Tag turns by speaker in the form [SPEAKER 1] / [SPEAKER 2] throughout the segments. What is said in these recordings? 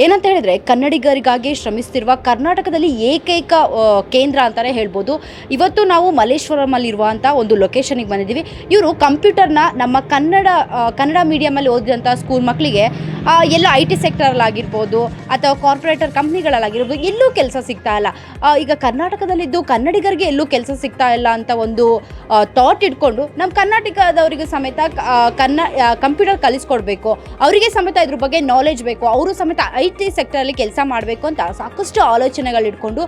[SPEAKER 1] ಏನಂತ ಹೇಳಿದರೆ ಕನ್ನಡಿಗರಿಗಾಗಿ ಶ್ರಮಿಸ್ತಿರುವ ಕರ್ನಾಟಕದಲ್ಲಿ ಏಕೈಕ ಕೇಂದ್ರ ಅಂತಲೇ ಹೇಳ್ಬೋದು. ಇವತ್ತು ನಾವು ಮಲ್ಲೇಶ್ವರಮಲ್ಲಿರುವಂಥ ಒಂದು ಲೊಕೇಶನಿಗೆ ಬಂದಿದ್ದೀವಿ. ಇವರು ಕಂಪ್ಯೂಟರ್ನ ನಮ್ಮ ಕನ್ನಡ ಮೀಡಿಯಮಲ್ಲಿ ಓದಿದಂಥ ಸ್ಕೂಲ್ ಮಕ್ಕಳಿಗೆ ಎಲ್ಲ IT ಸೆಕ್ಟರಲ್ಲಾಗಿರ್ಬೋದು ಅಥವಾ ಕಾರ್ಪೊರೇಟರ್ ಕಂಪ್ನಿಗಳಲ್ಲಾಗಿರ್ಬೋದು ಎಲ್ಲೂ ಕೆಲಸ ಸಿಗ್ತಾ ಇಲ್ಲ. ಈಗ ಕರ್ನಾಟಕದಲ್ಲಿದ್ದು ಕನ್ನಡಿಗರಿಗೆ ಎಲ್ಲೂ ಕೆಲಸ ಸಿಗ್ತಾ ಇಲ್ಲ ಅಂತ ಒಂದು ಥಾಟ್ ಇಟ್ಕೊಂಡು ನಮ್ಮ ಕರ್ನಾಟಕದವರಿಗೆ ಸಮೇತ ಕಂಪ್ಯೂಟರ್ ಕಲಿಸ್ಕೊಡ್ಬೇಕು, ಅವರಿಗೆ ಸಮೇತ ಇದ್ರ ಬಗ್ಗೆ ನಾಲೆಜ್ ಬೇಕು, ಅವರು ಸಮೇತ IT ಸೆಕ್ಟರಲ್ಲಿ ಕೆಲಸ ಮಾಡಬೇಕು ಅಂತ ಸಾಕಷ್ಟು ಆಲೋಚನೆಗಳು ಇಟ್ಕೊಂಡು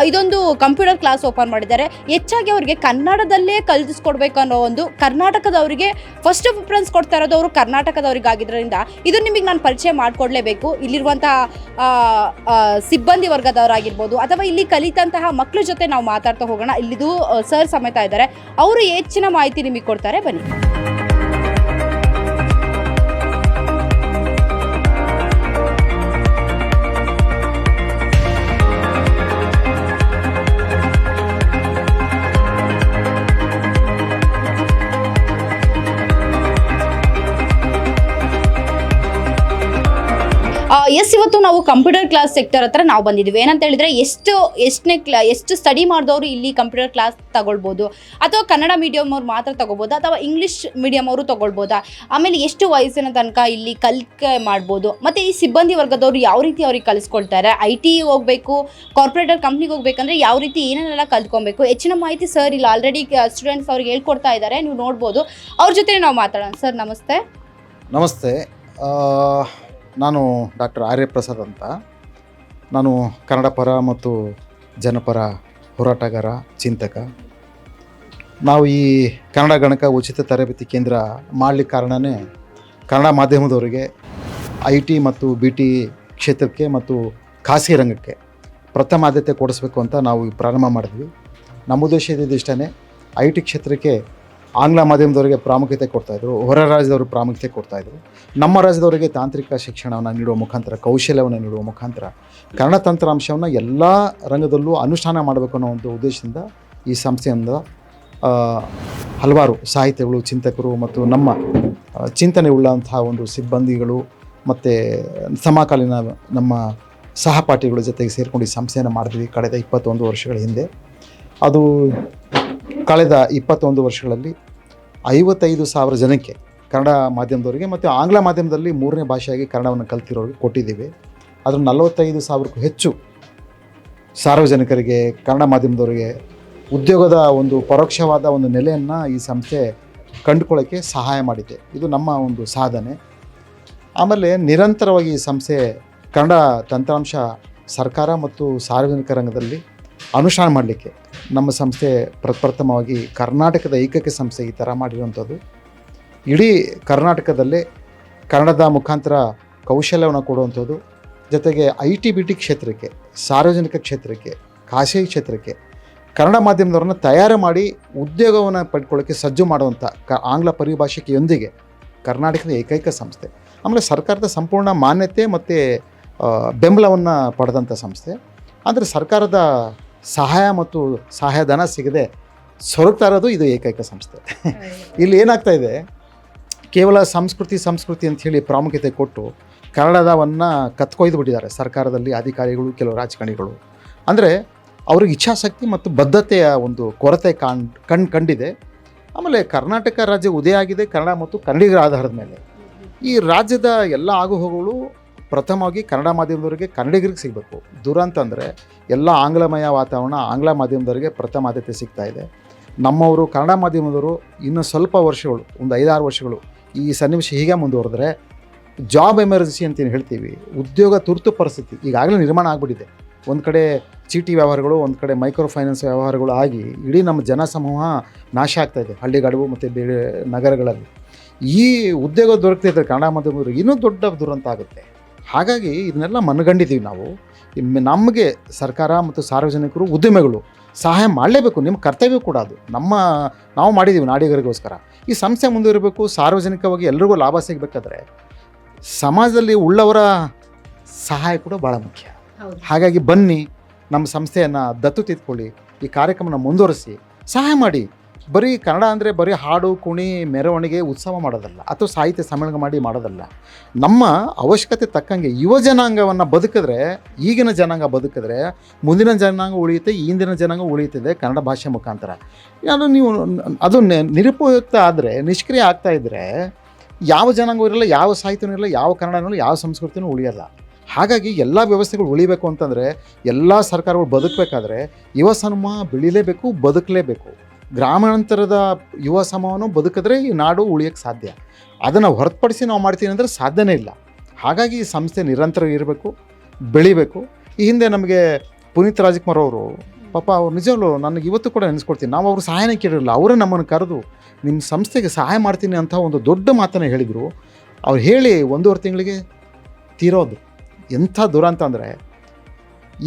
[SPEAKER 1] ಇದೊಂದು ಕಂಪ್ಯೂಟರ್ ಕ್ಲಾಸ್ ಓಪನ್ ಮಾಡಿದ್ದಾರೆ. ಹೆಚ್ಚಾಗಿ ಅವರಿಗೆ ಕನ್ನಡದಲ್ಲೇ ಕಲಿಸ್ಕೊಡ್ಬೇಕು ಅನ್ನೋ ಒಂದು ಕರ್ನಾಟಕದವರಿಗೆ ಫಸ್ಟ್ ಪ್ರಿಫರೆನ್ಸ್ ಕೊಡ್ತಾ ಇರೋದು ಅವರು ಕರ್ನಾಟಕದವರಿಗಾಗಿದ್ದರಿಂದ ಇದು ನಿಮಗೆ ನಾನು ಪರಿಚಯ ಮಾಡಿಕೊಡ್ಲೇಬೇಕು. ಇಲ್ಲಿರುವಂಥ ಸಿಬ್ಬಂದಿ ವರ್ಗದವರಾಗಿರ್ಬೋದು ಅಥವಾ ಇಲ್ಲಿ ಕಲಿತಂತಹ ಮಕ್ಕಳ ಜೊತೆ ನಾವು ಮಾತಾಡ್ತಾ ಹೋಗೋಣ. ಇಲ್ಲಿದು ಸರ್ ಸಮೇತ ಇದ್ದಾರೆ, ಅವರು ಹೆಚ್ಚಿನ ಮಾಹಿತಿ ನಿಮಗೆ ಕೊಡ್ತಾರೆ, ಬನ್ನಿ. ಇವತ್ತು ನಾವು ಕಂಪ್ಯೂಟರ್ ಕ್ಲಾಸ್ ಸೆಕ್ಟರ್ ಹತ್ರ ನಾವು ಬಂದಿದ್ದೀವಿ. ಏನಂತ ಹೇಳಿದ್ರೆ ಎಷ್ಟು ಸ್ಟಡಿ ಮಾಡಿದವರು ಇಲ್ಲಿ ಕಂಪ್ಯೂಟರ್ ಕ್ಲಾಸ್ ತಗೊಳ್ಬೋದು, ಅಥವಾ ಕನ್ನಡ ಮೀಡಿಯಂ ಅವ್ರು ಮಾತ್ರ ತಗೋಬೋದಾ ಅಥವಾ ಇಂಗ್ಲೀಷ್ ಮೀಡಿಯಂ ಅವರು ತಗೊಳ್ಬೋದಾ, ಆಮೇಲೆ ಎಷ್ಟು ವಯಸ್ಸಿನ ತನಕ ಇಲ್ಲಿ ಕಲಿಕೆ ಮಾಡ್ಬೋದು, ಮತ್ತು ಈ ಸಿಬ್ಬಂದಿ ವರ್ಗದವರು ಯಾವ ರೀತಿ ಅವ್ರಿಗೆ ಕಲಿಸ್ಕೊಳ್ತಾರೆ, IT ಹೋಗಬೇಕು ಕಾರ್ಪೊರೇಟರ್ ಕಂಪ್ನಿಗೆ ಹೋಗ್ಬೇಕಂದ್ರೆ ಯಾವ ರೀತಿ ಏನೇನೆಲ್ಲ ಕಲ್ತ್ಕೊಬೇಕು, ಹೆಚ್ಚಿನ ಮಾಹಿತಿ ಸರ್ ಇಲ್ಲಿ ಆಲ್ರೆಡಿ ಸ್ಟೂಡೆಂಟ್ಸ್ ಅವ್ರಿಗೆ ಹೇಳ್ಕೊಡ್ತಾ ಇದ್ದಾರೆ, ನೀವು ನೋಡ್ಬೋದು. ಅವ್ರ ಜೊತೆ ನಾವು ಮಾತಾಡೋಣ. ಸರ್ ನಮಸ್ತೆ.
[SPEAKER 2] ನಮಸ್ತೆ. ನಾನು ಡಾಕ್ಟರ್ ಆರ್ಯ ಪ್ರಸಾದ್ ಅಂತ. ನಾನು ಕನ್ನಡ ಪರ ಮತ್ತು ಜನಪರ ಹೋರಾಟಗಾರ, ಚಿಂತಕ. ನಾವು ಈ ಕನ್ನಡ ಗಣಕ ಉಚಿತ ತರಬೇತಿ ಕೇಂದ್ರ ಮಾಡಲಿಕ್ಕೆ ಕಾರಣವೇ ಕನ್ನಡ ಮಾಧ್ಯಮದವರಿಗೆ IT ಮತ್ತು BT ಕ್ಷೇತ್ರಕ್ಕೆ ಮತ್ತು ಖಾಸಗಿ ರಂಗಕ್ಕೆ ಪ್ರಥಮ ಆದ್ಯತೆ ಕೊಡಿಸ್ಬೇಕು ಅಂತ ನಾವು ಪ್ರಾರಂಭ ಮಾಡಿದ್ವಿ. ನಮ್ಮ ಉದ್ದೇಶ ಇಷ್ಟೇ. IT ಕ್ಷೇತ್ರಕ್ಕೆ ಆಂಗ್ಲ ಮಾಧ್ಯಮದವರಿಗೆ ಪ್ರಾಮುಖ್ಯತೆ ಕೊಡ್ತಾಯಿದ್ರು, ಹೊರ ರಾಜ್ಯದವರು ಪ್ರಾಮುಖ್ಯತೆ ಕೊಡ್ತಾಯಿದ್ರು. ನಮ್ಮ ರಾಜ್ಯದವರಿಗೆ ತಾಂತ್ರಿಕ ಶಿಕ್ಷಣವನ್ನು ನೀಡುವ ಮುಖಾಂತರ, ಕೌಶಲ್ಯವನ್ನು ನೀಡುವ ಮುಖಾಂತರ ಕನ್ನಡ ತಂತ್ರಾಂಶವನ್ನು ಎಲ್ಲ ರಂಗದಲ್ಲೂ ಅನುಷ್ಠಾನ ಮಾಡಬೇಕು ಅನ್ನೋ ಒಂದು ಉದ್ದೇಶದಿಂದ ಈ ಸಂಸ್ಥೆಯಿಂದ ಹಲವಾರು ಸಾಹಿತ್ಯಗಳು, ಚಿಂತಕರು ಮತ್ತು ನಮ್ಮ ಚಿಂತನೆ ಉಳ್ಳಂತಹ ಒಂದು ಸಿಬ್ಬಂದಿಗಳು ಮತ್ತು ಸಮಕಾಲೀನ ನಮ್ಮ ಸಹಪಾಠಿಗಳ ಜೊತೆಗೆ ಸೇರಿಕೊಂಡು ಈ ಸಂಸ್ಥೆಯನ್ನು ಮಾಡಿದ್ವಿ ಕಳೆದ 21 ವರ್ಷಗಳ ಹಿಂದೆ. ಅದು ಕಳೆದ 21 ವರ್ಷಗಳಲ್ಲಿ 55,000 ಜನಕ್ಕೆ ಕನ್ನಡ ಮಾಧ್ಯಮದವರಿಗೆ ಮತ್ತು ಆಂಗ್ಲ ಮಾಧ್ಯಮದಲ್ಲಿ 3ನೇ ಭಾಷೆಯಾಗಿ ಕನ್ನಡವನ್ನು ಕಲ್ತಿರೋರಿಗೆ ಕೊಟ್ಟಿದ್ದೀವಿ. ಅದರ 45,000ಕ್ಕೂ ಹೆಚ್ಚು ಸಾರ್ವಜನಿಕರಿಗೆ, ಕನ್ನಡ ಮಾಧ್ಯಮದವರಿಗೆ ಉದ್ಯೋಗದ ಒಂದು ಪರೋಕ್ಷವಾದ ಒಂದು ನೆಲೆಯನ್ನು ಈ ಸಂಸ್ಥೆ ಕಂಡುಕೊಳ್ಳೋಕ್ಕೆ ಸಹಾಯ ಮಾಡಿದೆ. ಇದು ನಮ್ಮ ಒಂದು ಸಾಧನೆ. ಆಮೇಲೆ ನಿರಂತರವಾಗಿ ಈ ಸಂಸ್ಥೆ ಕನ್ನಡ ತಂತ್ರಾಂಶ ಸರ್ಕಾರ ಮತ್ತು ಸಾರ್ವಜನಿಕ ರಂಗದಲ್ಲಿ ಅನುಷ್ಠಾನ ಮಾಡಲಿಕ್ಕೆ ನಮ್ಮ ಸಂಸ್ಥೆ ಪ್ರಪ್ರಥಮವಾಗಿ ಕರ್ನಾಟಕದ ಏಕೈಕ ಸಂಸ್ಥೆ ಈ ಥರ ಮಾಡಿರುವಂಥದ್ದು. ಇಡೀ ಕರ್ನಾಟಕದಲ್ಲೇ ಕನ್ನಡದ ಮುಖಾಂತರ ಕೌಶಲ್ಯವನ್ನು ಕೊಡುವಂಥದ್ದು, ಜೊತೆಗೆ IT BT ಕ್ಷೇತ್ರಕ್ಕೆ, ಸಾರ್ವಜನಿಕ ಕ್ಷೇತ್ರಕ್ಕೆ, ಖಾಸಗಿ ಕ್ಷೇತ್ರಕ್ಕೆ ಕನ್ನಡ ಮಾಧ್ಯಮದವ್ರನ್ನ ತಯಾರು ಮಾಡಿ ಉದ್ಯೋಗವನ್ನು ಪಡ್ಕೊಳ್ಳೋಕ್ಕೆ ಸಜ್ಜು ಮಾಡುವಂಥ ಆಂಗ್ಲ ಪರಿಭಾಷೆಯೊಂದಿಗೆ ಕರ್ನಾಟಕದ ಏಕೈಕ ಸಂಸ್ಥೆ. ಆಮೇಲೆ ಸರ್ಕಾರದ ಸಂಪೂರ್ಣ ಮಾನ್ಯತೆ ಮತ್ತು ಬೆಂಬಲವನ್ನು ಪಡೆದಂಥ ಸಂಸ್ಥೆ. ಆದರೆ ಸರ್ಕಾರದ ಸಹಾಯ ಮತ್ತು ಸಹಾಯಧನ ಸಿಗದೆ ಸೊರಗ್ತಾ ಇರೋದು ಇದು ಏಕೈಕ ಸಂಸ್ಥೆ. ಇಲ್ಲಿ ಏನಾಗ್ತಾಯಿದೆ, ಕೇವಲ ಸಂಸ್ಕೃತಿ ಅಂಥೇಳಿ ಪ್ರಾಮುಖ್ಯತೆ ಕೊಟ್ಟು ಕನ್ನಡದವನ್ನು ಕತ್ಕೊಯ್ದು ಬಿಟ್ಟಿದ್ದಾರೆ ಸರ್ಕಾರದಲ್ಲಿ ಅಧಿಕಾರಿಗಳು, ಕೆಲವು ರಾಜಕಾರಣಿಗಳು. ಅಂದರೆ ಅವ್ರಿಗೆ ಇಚ್ಛಾಶಕ್ತಿ ಮತ್ತು ಬದ್ಧತೆಯ ಒಂದು ಕೊರತೆ ಕಂಡಿದೆ. ಆಮೇಲೆ ಕರ್ನಾಟಕ ರಾಜ್ಯ ಉದಯ ಆಗಿದೆ ಕನ್ನಡ ಮತ್ತು ಕನ್ನಡಿಗರ ಆಧಾರದ ಮೇಲೆ. ಈ ರಾಜ್ಯದ ಎಲ್ಲ ಆಗುಹೋಗುಗಳು ಪ್ರಥಮವಾಗಿ ಕನ್ನಡ ಮಾಧ್ಯಮದವರಿಗೆ, ಕನ್ನಡಿಗರಿಗೆ ಸಿಗಬೇಕು. ದುರಂತ ಅಂದರೆ ಎಲ್ಲ ಆಂಗ್ಲಮಯ ವಾತಾವರಣ, ಆಂಗ್ಲ ಮಾಧ್ಯಮದವರಿಗೆ ಪ್ರಥಮ ಆದ್ಯತೆ ಸಿಗ್ತಾಯಿದೆ. ನಮ್ಮವರು ಕನ್ನಡ ಮಾಧ್ಯಮದವರು ಇನ್ನು ಸ್ವಲ್ಪ ವರ್ಷಗಳು, ಒಂದು 5-6 ವರ್ಷಗಳು ಈ ಸನ್ನಿವೇಶ ಹೀಗೆ ಮುಂದುವರೆದ್ರೆ ಜಾಬ್ ಎಮರ್ಜೆನ್ಸಿ ಅಂತೇನು ಹೇಳ್ತೀವಿ, ಉದ್ಯೋಗ ತುರ್ತು ಪರಿಸ್ಥಿತಿ ಈಗಾಗಲೇ ನಿರ್ಮಾಣ ಆಗಿಬಿಟ್ಟಿದೆ. ಒಂದು ಕಡೆ ಚೀಟಿ ವ್ಯವಹಾರಗಳು, ಒಂದು ಕಡೆ ಮೈಕ್ರೋ ಫೈನಾನ್ಸ್ ವ್ಯವಹಾರಗಳು ಆಗಿ ಇಡೀ ನಮ್ಮ ಜನಸಮೂಹ ನಾಶ ಆಗ್ತಾಯಿದೆ ಹಳ್ಳಿಗಾಡು ಮತ್ತು ಬೇರೆ ನಗರಗಳಲ್ಲಿ. ಈ ಉದ್ಯೋಗ ದೊರಕದಿದ್ದರೆ ಕನ್ನಡ ಮಾಧ್ಯಮದವರು ಇನ್ನೂ ದೊಡ್ಡ ದುರಂತ ಆಗುತ್ತೆ. ಹಾಗಾಗಿ ಇದನ್ನೆಲ್ಲ ಮನಗಂಡಿದ್ದೀವಿ ನಾವು. ನಮಗೆ ಸರ್ಕಾರ ಮತ್ತು ಸಾರ್ವಜನಿಕರು, ಉದ್ಯಮಿಗಳು ಸಹಾಯ ಮಾಡಲೇಬೇಕು. ನಿಮ್ಮ ಕರ್ತವ್ಯ ಕೂಡ ಅದು. ನಾವು ಮಾಡಿದ್ದೀವಿ ನಾಡಿಗರಿಗೋಸ್ಕರ. ಈ ಸಂಸ್ಥೆ ಮುಂದುವರಿಬೇಕು, ಸಾರ್ವಜನಿಕವಾಗಿ ಎಲ್ರಿಗೂ ಲಾಭ ಸಿಗಬೇಕಾದ್ರೆ ಸಮಾಜದಲ್ಲಿ ಉಳ್ಳವರ ಸಹಾಯ ಕೂಡ ಭಾಳ ಮುಖ್ಯ. ಹಾಗಾಗಿ ಬನ್ನಿ, ನಮ್ಮ ಸಂಸ್ಥೆಯನ್ನು ದತ್ತು ತೆಗೆದುಕೊಳ್ಳಿ, ಈ ಕಾರ್ಯಕ್ರಮನ ಮುಂದುವರಿಸಿ, ಸಹಾಯ ಮಾಡಿ. ಬರೀ ಕನ್ನಡ ಅಂದರೆ ಬರೀ ಹಾಡು ಕುಣಿ ಮೆರವಣಿಗೆ ಉತ್ಸವ ಮಾಡೋದಲ್ಲ ಅಥವಾ ಸಾಹಿತ್ಯ ಸಮ್ಮೇಳನ ಮಾಡಿ ಮಾಡೋದಲ್ಲ. ನಮ್ಮ ಅವಶ್ಯಕತೆ ತಕ್ಕಂಗೆ ಯುವ ಜನಾಂಗವನ್ನು ಬದುಕಿದ್ರೆ, ಈಗಿನ ಜನಾಂಗ ಬದುಕಿದ್ರೆ ಮುಂದಿನ ಜನಾಂಗ ಉಳಿಯುತ್ತೆ, ಇಂದಿನ ಜನಾಂಗ ಉಳಿಯುತ್ತದೆ ಕನ್ನಡ ಭಾಷೆ ಮುಖಾಂತರ. ಅದು ನೀವು ಅದು ನಿರುಪಯುಕ್ತ ಆದರೆ, ನಿಷ್ಕ್ರಿಯ ಆಗ್ತಾ ಇದ್ದರೆ ಯಾವ ಜನಾಂಗವೂ ಇರಲ್ಲ, ಯಾವ ಸಾಹಿತ್ಯನೂ ಇರಲ್ಲ, ಯಾವ ಕನ್ನಡನೂ ಯಾವ ಸಂಸ್ಕೃತಿನೂ ಉಳಿಯಲ್ಲ. ಹಾಗಾಗಿ ಎಲ್ಲ ವ್ಯವಸ್ಥೆಗಳು ಉಳಿಬೇಕು ಅಂತಂದರೆ, ಎಲ್ಲ ಸರ್ಕಾರಗಳು ಬದುಕಬೇಕಾದ್ರೆ ಯುವ ಸಮೂಹ ಬೆಳೀಲೇಬೇಕು, ಬದುಕಲೇಬೇಕು. ಗ್ರಾಮಾಂತರದ ಯುವ ಸಮೂಹವನ್ನು ಬದುಕಿದ್ರೆ ಈ ನಾಡು ಉಳಿಯೋಕ್ಕೆ ಸಾಧ್ಯ. ಅದನ್ನು ಹೊರತುಪಡಿಸಿ ನಾವು ಮಾಡ್ತೀವಿ ಅಂದರೆ ಸಾಧ್ಯನೇ ಇಲ್ಲ. ಹಾಗಾಗಿ ಈ ಸಂಸ್ಥೆ ನಿರಂತರ ಇರಬೇಕು, ಬೆಳಿಬೇಕು. ಈ ಹಿಂದೆ ನಮಗೆ ಪುನೀತ್ ರಾಜ್ಕುಮಾರ್ ಅವರು ಪಾಪ ಅವ್ರು ನಿಜವೂ ನನಗೆ ಇವತ್ತು ಕೂಡ ನೆನೆಸ್ಕೊಡ್ತೀನಿ. ನಾವು ಅವ್ರ ಸಹಾಯನೇ ಕೇಳಿರಲಿಲ್ಲ, ಅವರೇ ನಮ್ಮನ್ನು ಕರೆದು ನಿಮ್ಮ ಸಂಸ್ಥೆಗೆ ಸಹಾಯ ಮಾಡ್ತೀನಿ ಅಂತ ಒಂದು ದೊಡ್ಡ ಮಾತನ್ನು ಹೇಳಿದರು. ಅವ್ರು ಹೇಳಿ 1.5 ತಿಂಗಳಿಗೆ ತೀರೋದು. ಎಂಥ ದುರಂತ ಅಂದರೆ,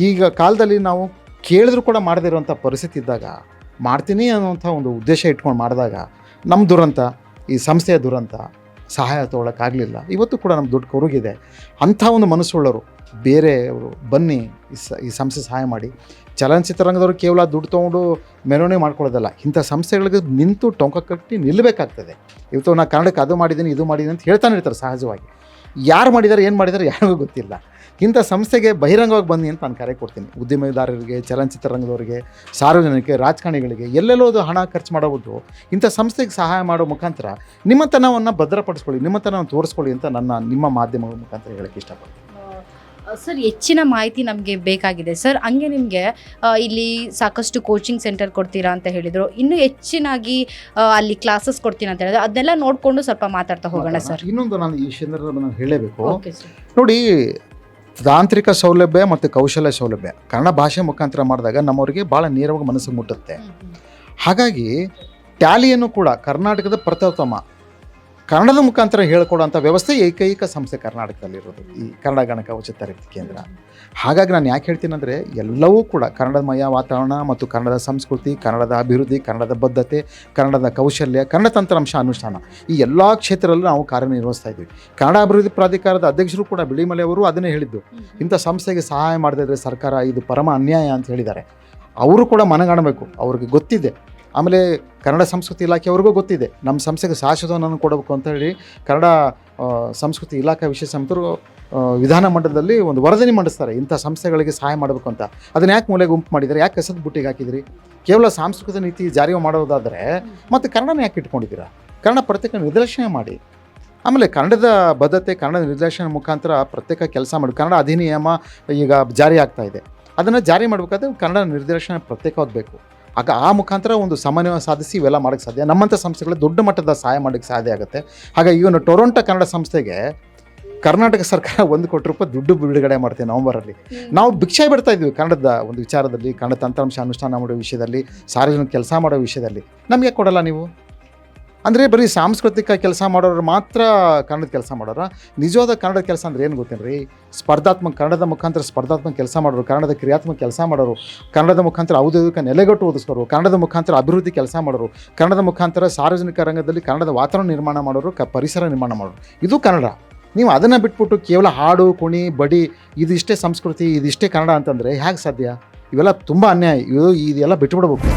[SPEAKER 2] ಈಗ ಕಾಲದಲ್ಲಿ ನಾವು ಕೇಳಿದ್ರು ಕೂಡ ಮಾಡದೇ ಇರುವಂಥ ಪರಿಸ್ಥಿತಿ ಇದ್ದಾಗ, ಮಾಡ್ತೀನಿ ಅನ್ನೋಂಥ ಒಂದು ಉದ್ದೇಶ ಇಟ್ಕೊಂಡು ಮಾಡಿದಾಗ ನಮ್ಮ ದುರಂತ, ಈ ಸಂಸ್ಥೆಯ ದುರಂತ, ಸಹಾಯ ತೊಗೊಳಕ್ಕಾಗಲಿಲ್ಲ. ಇವತ್ತು ಕೂಡ ನಮ್ಮ ದುಡ್ಡು ಕೊರಗಿದೆ. ಅಂಥ ಒಂದು ಮನಸ್ಸುಳ್ಳವರು ಬೇರೆಯವರು ಬನ್ನಿ ಈ ಸಂಸ್ಥೆ ಸಹಾಯ ಮಾಡಿ. ಚಲನಚಿತ್ರರಂಗದವರು ಕೇವಲ ದುಡ್ಡು ತೊಗೊಂಡು ಮೆರವಣಿಗೆ ಮಾಡ್ಕೊಳ್ಳೋದಲ್ಲ, ಇಂಥ ಸಂಸ್ಥೆಗಳಿಗೆ ನಿಂತು ಟೊಂಕ ಕಟ್ಟಿ ನಿಲ್ಲಬೇಕಾಗ್ತದೆ. ಇವತ್ತು ನಾನು ಕನ್ನಡಕ್ಕೆ ಅದು ಮಾಡಿದ್ದೀನಿ, ಇದು ಮಾಡಿದ್ದೀನಿ ಅಂತ ಹೇಳ್ತಾನೆ ಇರ್ತಾರೆ ಸಹಜವಾಗಿ. ಯಾರು ಮಾಡಿದ್ದಾರೆ, ಏನು ಮಾಡಿದ್ದಾರೆ ಯಾರಿಗೂ ಗೊತ್ತಿಲ್ಲ. ಇಂಥ ಸಂಸ್ಥೆಗೆ ಬಹಿರಂಗವಾಗಿ ಬನ್ನಿ ಅಂತ ನಾನು ಕರೆ ಕೊಡ್ತೀನಿ. ಉದ್ಯಮಿದಾರರಿಗೆ, ಚಲನಚಿತ್ರರಂಗದವರಿಗೆ, ಸಾರ್ವಜನಿಕರಿಗೆ, ರಾಜಕಾರಣಿಗಳಿಗೆ, ಎಲ್ಲೆಲ್ಲೋದು ಹಣ ಖರ್ಚು ಮಾಡೋದು ಇಂಥ ಸಂಸ್ಥೆಗೆ ಸಹಾಯ ಮಾಡೋ ಮುಖಾಂತರ ನಿಮ್ಮತನವನ್ನು ಭದ್ರಪಡಿಸ್ಕೊಳ್ಳಿ, ನಿಮ್ಮತನವನ್ನು ತೋರಿಸ್ಕೊಳ್ಳಿ ಅಂತ ನಿಮ್ಮ ಮಾಧ್ಯಮಗಳ ಮುಖಾಂತರ ಹೇಳೋಕ್ಕೆ ಇಷ್ಟಪಡ್ತೀನಿ.
[SPEAKER 1] ಸರ್, ಹೆಚ್ಚಿನ ಮಾಹಿತಿ ನಮಗೆ ಬೇಕಾಗಿದೆ ಸರ್. ಹಂಗೆ ನಿಮಗೆ ಇಲ್ಲಿ ಸಾಕಷ್ಟು ಕೋಚಿಂಗ್ ಸೆಂಟರ್ ಕೊಡ್ತೀರಾ ಅಂತ ಹೇಳಿದರು. ಇನ್ನೂ ಹೆಚ್ಚಿನಾಗಿ ಅಲ್ಲಿ ಕ್ಲಾಸಸ್ ಕೊಡ್ತೀನಿ ಅಂತ ಹೇಳಿದ್ರೆ ಅದನ್ನೆಲ್ಲ ನೋಡಿಕೊಂಡು ಸ್ವಲ್ಪ ಮಾತಾಡ್ತಾ ಹೋಗೋಣ ಸರ್.
[SPEAKER 2] ಇನ್ನೊಂದು ನಾನು ಈ ಸಂದರ್ಭದಲ್ಲಿ ನಾನು ಹೇಳಬೇಕು
[SPEAKER 1] ಓಕೆ ಸರ್.
[SPEAKER 2] ನೋಡಿ, ತಾಂತ್ರಿಕ ಸೌಲಭ್ಯ ಮತ್ತು ಕೌಶಲ್ಯ ಸೌಲಭ್ಯ ಕನ್ನಡ ಭಾಷೆ ಮುಖಾಂತರ ಮಾಡಿದಾಗ ನಮ್ಮವರಿಗೆ ಭಾಳ ನೇರವಾಗಿ ಮನಸ್ಸಿಗೆ ಮುಟ್ಟುತ್ತೆ. ಹಾಗಾಗಿ ಟ್ಯಾಲಿಯನ್ನು ಕೂಡ ಕರ್ನಾಟಕದ ಪ್ರಥಮ ಕನ್ನಡದ ಮುಖಾಂತರ ಹೇಳ್ಕೊಡೋಂಥ ವ್ಯವಸ್ಥೆ ಏಕೈಕ ಸಂಸ್ಥೆ ಕರ್ನಾಟಕದಲ್ಲಿರೋದು ಈ ಕನ್ನಡ ಗಣಕವಚ ತರಬೇತಿ ಕೇಂದ್ರ. ಹಾಗಾಗಿ ನಾನು ಯಾಕೆ ಹೇಳ್ತೀನಿ ಅಂದರೆ, ಎಲ್ಲವೂ ಕೂಡ ಕನ್ನಡಮಯ ವಾತಾವರಣ ಮತ್ತು ಕನ್ನಡದ ಸಂಸ್ಕೃತಿ, ಕನ್ನಡದ ಅಭಿವೃದ್ಧಿ, ಕನ್ನಡದ ಬದ್ಧತೆ, ಕನ್ನಡದ ಕೌಶಲ್ಯ, ಕನ್ನಡ ತಂತ್ರಾಂಶ ಅನುಷ್ಠಾನ, ಈ ಎಲ್ಲ ಕ್ಷೇತ್ರದಲ್ಲೂ ನಾವು ಕಾರ್ಯನಿರ್ವಹಿಸ್ತಾ ಇದ್ದೀವಿ. ಕನ್ನಡ ಅಭಿವೃದ್ಧಿ ಪ್ರಾಧಿಕಾರದ ಅಧ್ಯಕ್ಷರು ಕೂಡ ಬಿಳಿಮಲೆ ಅವರು ಅದನ್ನೇ ಹೇಳಿದ್ದು, ಇಂಥ ಸಂಸ್ಥೆಗೆ ಸಹಾಯ ಮಾಡದಿದ್ದರೆ ಸರ್ಕಾರ ಇದು ಪರಮ ಅನ್ಯಾಯ ಅಂತ ಹೇಳಿದ್ದಾರೆ. ಅವರು ಕೂಡ ಮನಗಾಣಬೇಕು, ಅವ್ರಿಗೆ ಗೊತ್ತಿದೆ. ಆಮೇಲೆ ಕನ್ನಡ ಸಂಸ್ಕೃತಿ ಇಲಾಖೆಯವ್ರಿಗೂ ಗೊತ್ತಿದೆ, ನಮ್ಮ ಸಂಸ್ಥೆಗೆ ಶಾಶ್ವತವನ್ನು ಕೊಡಬೇಕು ಅಂತ ಹೇಳಿ ಕನ್ನಡ ಸಂಸ್ಕೃತಿ ಇಲಾಖೆ ವಿಶೇಷ ಸಮಿತರು ವಿಧಾನಮಂಡಲದಲ್ಲಿ ಒಂದು ವರದಿ ಮಂಡಿಸ್ತಾರೆ, ಇಂಥ ಸಂಸ್ಥೆಗಳಿಗೆ ಸಹಾಯ ಮಾಡಬೇಕು ಅಂತ. ಅದನ್ನು ಯಾಕೆ ಮೂಲೆ ಗುಂಪು ಮಾಡಿದ್ದಾರೆ, ಯಾಕೆ ಕಸದ ಬುಟ್ಟಿಗೆ ಹಾಕಿದಿರಿ? ಕೇವಲ ಸಾಂಸ್ಕೃತಿಕ ನೀತಿ ಜಾರಿ ಮಾಡೋದಾದರೆ ಮತ್ತು ಕನ್ನಡನ ಯಾಕೆ ಇಟ್ಕೊಂಡಿದ್ದೀರಾ? ಕನ್ನಡ ಪ್ರತ್ಯೇಕ ನಿರ್ದೇಶನ ಮಾಡಿ. ಆಮೇಲೆ ಕನ್ನಡದ ಬದ್ಧತೆ, ಕನ್ನಡ ನಿರ್ದೇಶನ ಮುಖಾಂತರ ಪ್ರತ್ಯೇಕ ಕೆಲಸ ಮಾಡಿ. ಕನ್ನಡ ಅಧಿನಿಯಮ ಈಗ ಜಾರಿ ಆಗ್ತಾ ಇದೆ, ಅದನ್ನು ಜಾರಿ ಮಾಡಬೇಕಾದ್ರೆ ಕನ್ನಡ ನಿರ್ದೇಶನ ಪ್ರತ್ಯೇಕವಾದ ಬೇಕು. ಆಗ ಆ ಮುಖಾಂತರ ಒಂದು ಸಮನ್ವಯ ಸಾಧಿಸಿ ಇವೆಲ್ಲ ಮಾಡೋಕ್ಕೆ ಸಾಧ್ಯ. ನಮ್ಮಂಥ ಸಂಸ್ಥೆಗಳು ದೊಡ್ಡ ಮಟ್ಟದ ಸಹಾಯ ಮಾಡೋಕ್ಕೆ ಸಾಧ್ಯ ಆಗುತ್ತೆ. ಹಾಗಾಗಿ ಇವನು ಟೊರೊಂಟೊ ಕನ್ನಡ ಸಂಸ್ಥೆಗೆ ಕರ್ನಾಟಕ ಸರ್ಕಾರ 1 ಕೋಟಿ ರೂಪಾಯಿ ದುಡ್ಡು ಬಿಡುಗಡೆ ಮಾಡ್ತೀವಿ ನವಂಬರಲ್ಲಿ. ನಾವು ಭಿಕ್ಷೆ ಬಿಡ್ತಾ ಇದ್ವಿ ಕನ್ನಡದ ಒಂದು ವಿಚಾರದಲ್ಲಿ, ಕನ್ನಡ ತಂತ್ರಾಂಶ ಅನುಷ್ಠಾನ ಮಾಡೋ ವಿಷಯದಲ್ಲಿ, ಸಾರ್ವಜನಿಕ ಕೆಲಸ ಮಾಡೋ ವಿಷಯದಲ್ಲಿ. ನಮಗೆ ಕೊಡಲ್ಲ ನೀವು ಅಂದರೆ ಬರೀ ಸಾಂಸ್ಕೃತಿಕ ಕೆಲಸ ಮಾಡೋರು ಮಾತ್ರ ಕನ್ನಡದ ಕೆಲಸ ಮಾಡೋರ? ನಿಜವಾದ ಕನ್ನಡದ ಕೆಲಸ ಅಂದರೆ ಏನು ಗೊತ್ತೇನ್ರಿ? ಸ್ಪರ್ಧಾತ್ಮಕ, ಕನ್ನಡದ ಮುಖಾಂತರ ಸ್ಪರ್ಧಾತ್ಮಕ ಕೆಲಸ ಮಾಡೋರು, ಕನ್ನಡದ ಕ್ರಿಯಾತ್ಮಕ ಕೆಲಸ ಮಾಡೋರು, ಕನ್ನಡದ ಮುಖಾಂತರ ಔದ್ಯೋಗಿಕ ನೆಲೆಗಟ್ಟು ಓದಿಸೋರು, ಕನ್ನಡದ ಮುಖಾಂತರ ಅಭಿವೃದ್ಧಿ ಕೆಲಸ ಮಾಡೋರು, ಕನ್ನಡದ ಮುಖಾಂತರ ಸಾರ್ವಜನಿಕ ರಂಗದಲ್ಲಿ ಕನ್ನಡದ ವಾತಾವರಣ ನಿರ್ಮಾಣ ಮಾಡೋರು, ಪರಿಸರ ನಿರ್ಮಾಣ ಮಾಡೋರು. ಇದು ಕನ್ನಡ. ನೀವು ಅದನ್ನು ಬಿಟ್ಬಿಟ್ಟು ಕೇವಲ ಹಾಡು ಕುಣಿ ಬಡಿ ಇದಿಷ್ಟೇ ಸಂಸ್ಕೃತಿ, ಇದಿಷ್ಟೇ ಕನ್ನಡ ಅಂತಂದರೆ ಹೇಗೆ ಸಾಧ್ಯ? ಇವೆಲ್ಲ ತುಂಬ ಅನ್ಯಾಯ. ಇದೆಲ್ಲ ಬಿಟ್ಟುಬಿಡ್ಬೇಕು.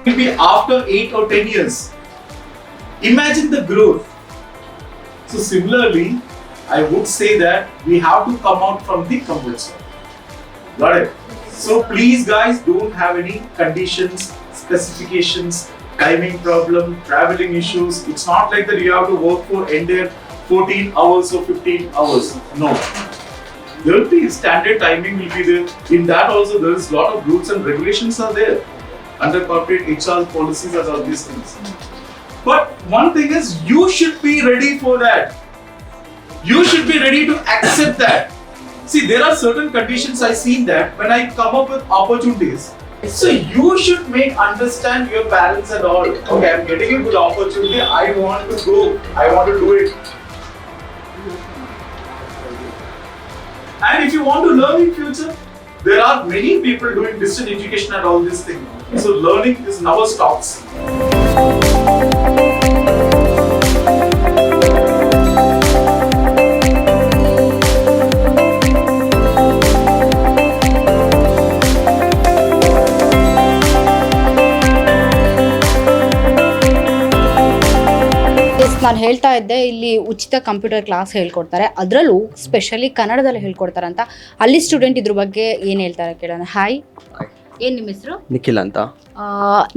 [SPEAKER 3] Will be after 8 or 10 years. Imagine the growth. So similarly, I would say that we have to come out from the comfort zone. Got it? So please guys, don't have any conditions, specifications, timing problem, traveling issues. It's not like that you have to work for entire 14 hours or 15 hours. No. There will be standard timing will be there. In that also there is a lot of rules and regulations are there. Under corporate HR policies and all these things. But one thing is, you should be ready for that. You should be ready to accept that. See, there are certain conditions I seen that when I come up with opportunities. So you should understand your parents and all. Okay, I'm getting a good opportunity. I want to go. I want to do it. And if you want to learn in future, there are many people doing distance education and all these things. So learning is never stops.
[SPEAKER 1] ನಾನು ಹೇಳ್ತಾ ಇದ್ದೆ ಇಲ್ಲಿ ಉಚಿತ computer class ಹೇಳ್ಕೊಡ್ತಾರೆ, ಅದರಲ್ಲೂ specially ಕನ್ನಡದಲ್ಲಿ ಹೇಳ್ಕೊಡ್ತಾರೆ ಅಂತ. ಅಲ್ಲಿ ಸ್ಟೂಡೆಂಟ್ ಇದ್ರ ಬಗ್ಗೆ ಏನು ಹೇಳ್ತಾರೆ ಕೇಳೋಣ. ಹಾಯ್, ಏನು ನಿಮ್ಮ ಹೆಸರು?
[SPEAKER 4] ನಿಖಿಲ್ ಅಂತ.